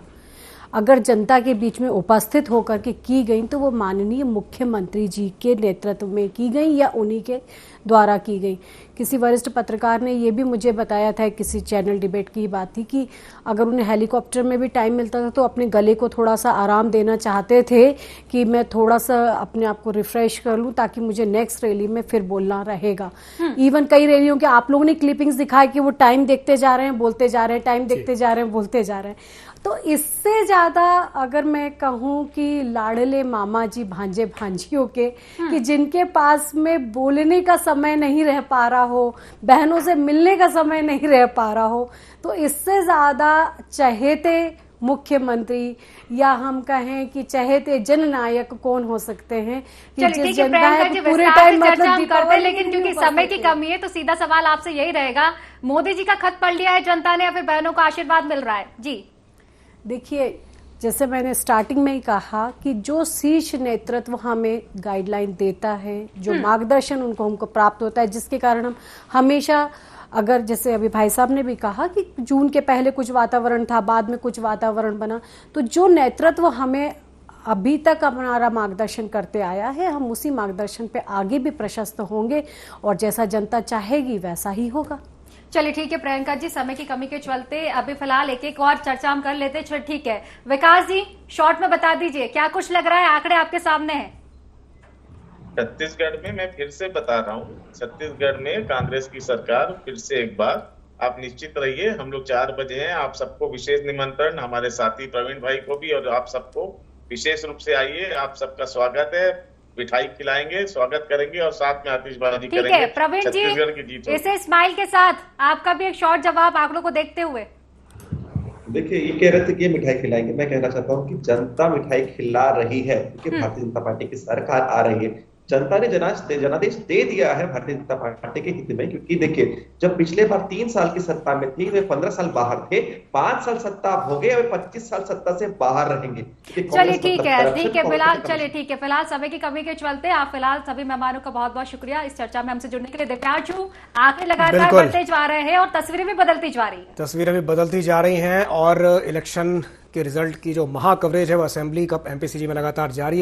अगर जनता के बीच में उपस्थित होकर के की गई तो वो माननीय मुख्यमंत्री जी के नेतृत्व में की गई या उन्हीं के द्वारा की गई। किसी वरिष्ठ पत्रकार ने ये भी मुझे बताया था, किसी चैनल डिबेट की बात थी, कि अगर उन्हें हेलीकॉप्टर में भी टाइम मिलता था तो अपने गले को थोड़ा सा आराम देना चाहते थे कि मैं थोड़ा सा अपने आप को रिफ्रेश कर लूं ताकि मुझे नेक्स्ट रैली में फिर बोलना रहेगा। इवन कई रैलियों के आप लोगों ने क्लिपिंग्स दिखाए कि वो टाइम देखते जा रहे हैं, बोलते जा रहे हैं, टाइम देखते जा रहे हैं, बोलते जा रहे हैं। तो इससे ज्यादा अगर मैं कहूं कि लाडले मामा जी भांजे भांजियों के, कि जिनके पास में बोलने का समय नहीं रह पा रहा हो, बहनों से मिलने का समय नहीं रह पा रहा हो, तो इससे ज्यादा चहेते मुख्यमंत्री या हम कहें कि चहेते जननायक कौन हो सकते हैं कि जिस जनता है पूरे टाइम मतलब करते हैं। लेकिन क्योंकि समय की कमी है तो सीधा सवाल आपसे यही रहेगा, मोदी जी का खत पढ़ लिया है जनता ने या फिर बहनों का आशीर्वाद मिल रहा है? जी देखिए, जैसे मैंने स्टार्टिंग में ही कहा कि जो शीर्ष नेतृत्व हमें गाइडलाइन देता है, जो मार्गदर्शन हमको प्राप्त होता है, जिसके कारण हम हमेशा, अगर जैसे अभी भाई साहब ने भी कहा कि जून के पहले कुछ वातावरण था, बाद में कुछ वातावरण बना, तो जो नेतृत्व हमें अभी तक हमारा मार्गदर्शन करते आया है, हम उसी मार्गदर्शन पे आगे भी प्रशस्त होंगे और जैसा जनता चाहेगी वैसा ही होगा। चलिए ठीक है प्रियंका जी, समय की कमी के चलते अभी फिलहाल एक और चर्चा हम कर लेते हैं। चलिए ठीक है, विकास जी शॉर्ट में बता दीजिए क्या कुछ लग रहा है, आंकड़े आपके सामने हैं। छत्तीसगढ़ में मैं फिर से बता रहा हूँ, छत्तीसगढ़ में कांग्रेस की सरकार फिर से एक बार, आप निश्चित रहिए। हम लोग 4 बजे हैं, आप सबको विशेष निमंत्रण, हमारे साथी प्रवीण भाई को भी, और आप सबको विशेष रूप से आइए, आप सबका स्वागत है। मिठाई खिलाएंगे, स्वागत करेंगे और साथ में आतिशबाजी करेंगे। ठीक है प्रवीण जी, इसे स्माइल के साथ आपका भी एक शॉर्ट जवाब आंकड़ों को देखते हुए। देखिए, ये कह रहे थे कि मिठाई खिलाएंगे, मैं कहना चाहता हूँ कि जनता मिठाई खिला रही है क्योंकि भारतीय जनता पार्टी की सरकार आ रही है। जनता ने जनादेश दे दिया है भारतीय जनता पार्टी के हित में, क्योंकि देखिए जब पिछले बार 3 साल की सत्ता में थी वे 15 साल बाहर थे, 5 साल सत्ता हो गए, अब 25 साल सत्ता से बाहर रहेंगे। चलिए ठीक है फिलहाल, चलिए ठीक है फिलहाल समय की कमी के चलते आप फिलहाल सभी मेहमानों का बहुत बहुत शुक्रिया इस चर्चा में हमसे जुड़ने के लिए। दिव्यांशु, आंकड़े लगातार बढ़ते जा रहे हैं और तस्वीरें भी बदलती जा रही है, तस्वीरें भी बदलती जा रही हैं और इलेक्शन के रिजल्ट की जो महा कवरेज है वो असेंबली कप एमपीसीजी में लगातार जारी है।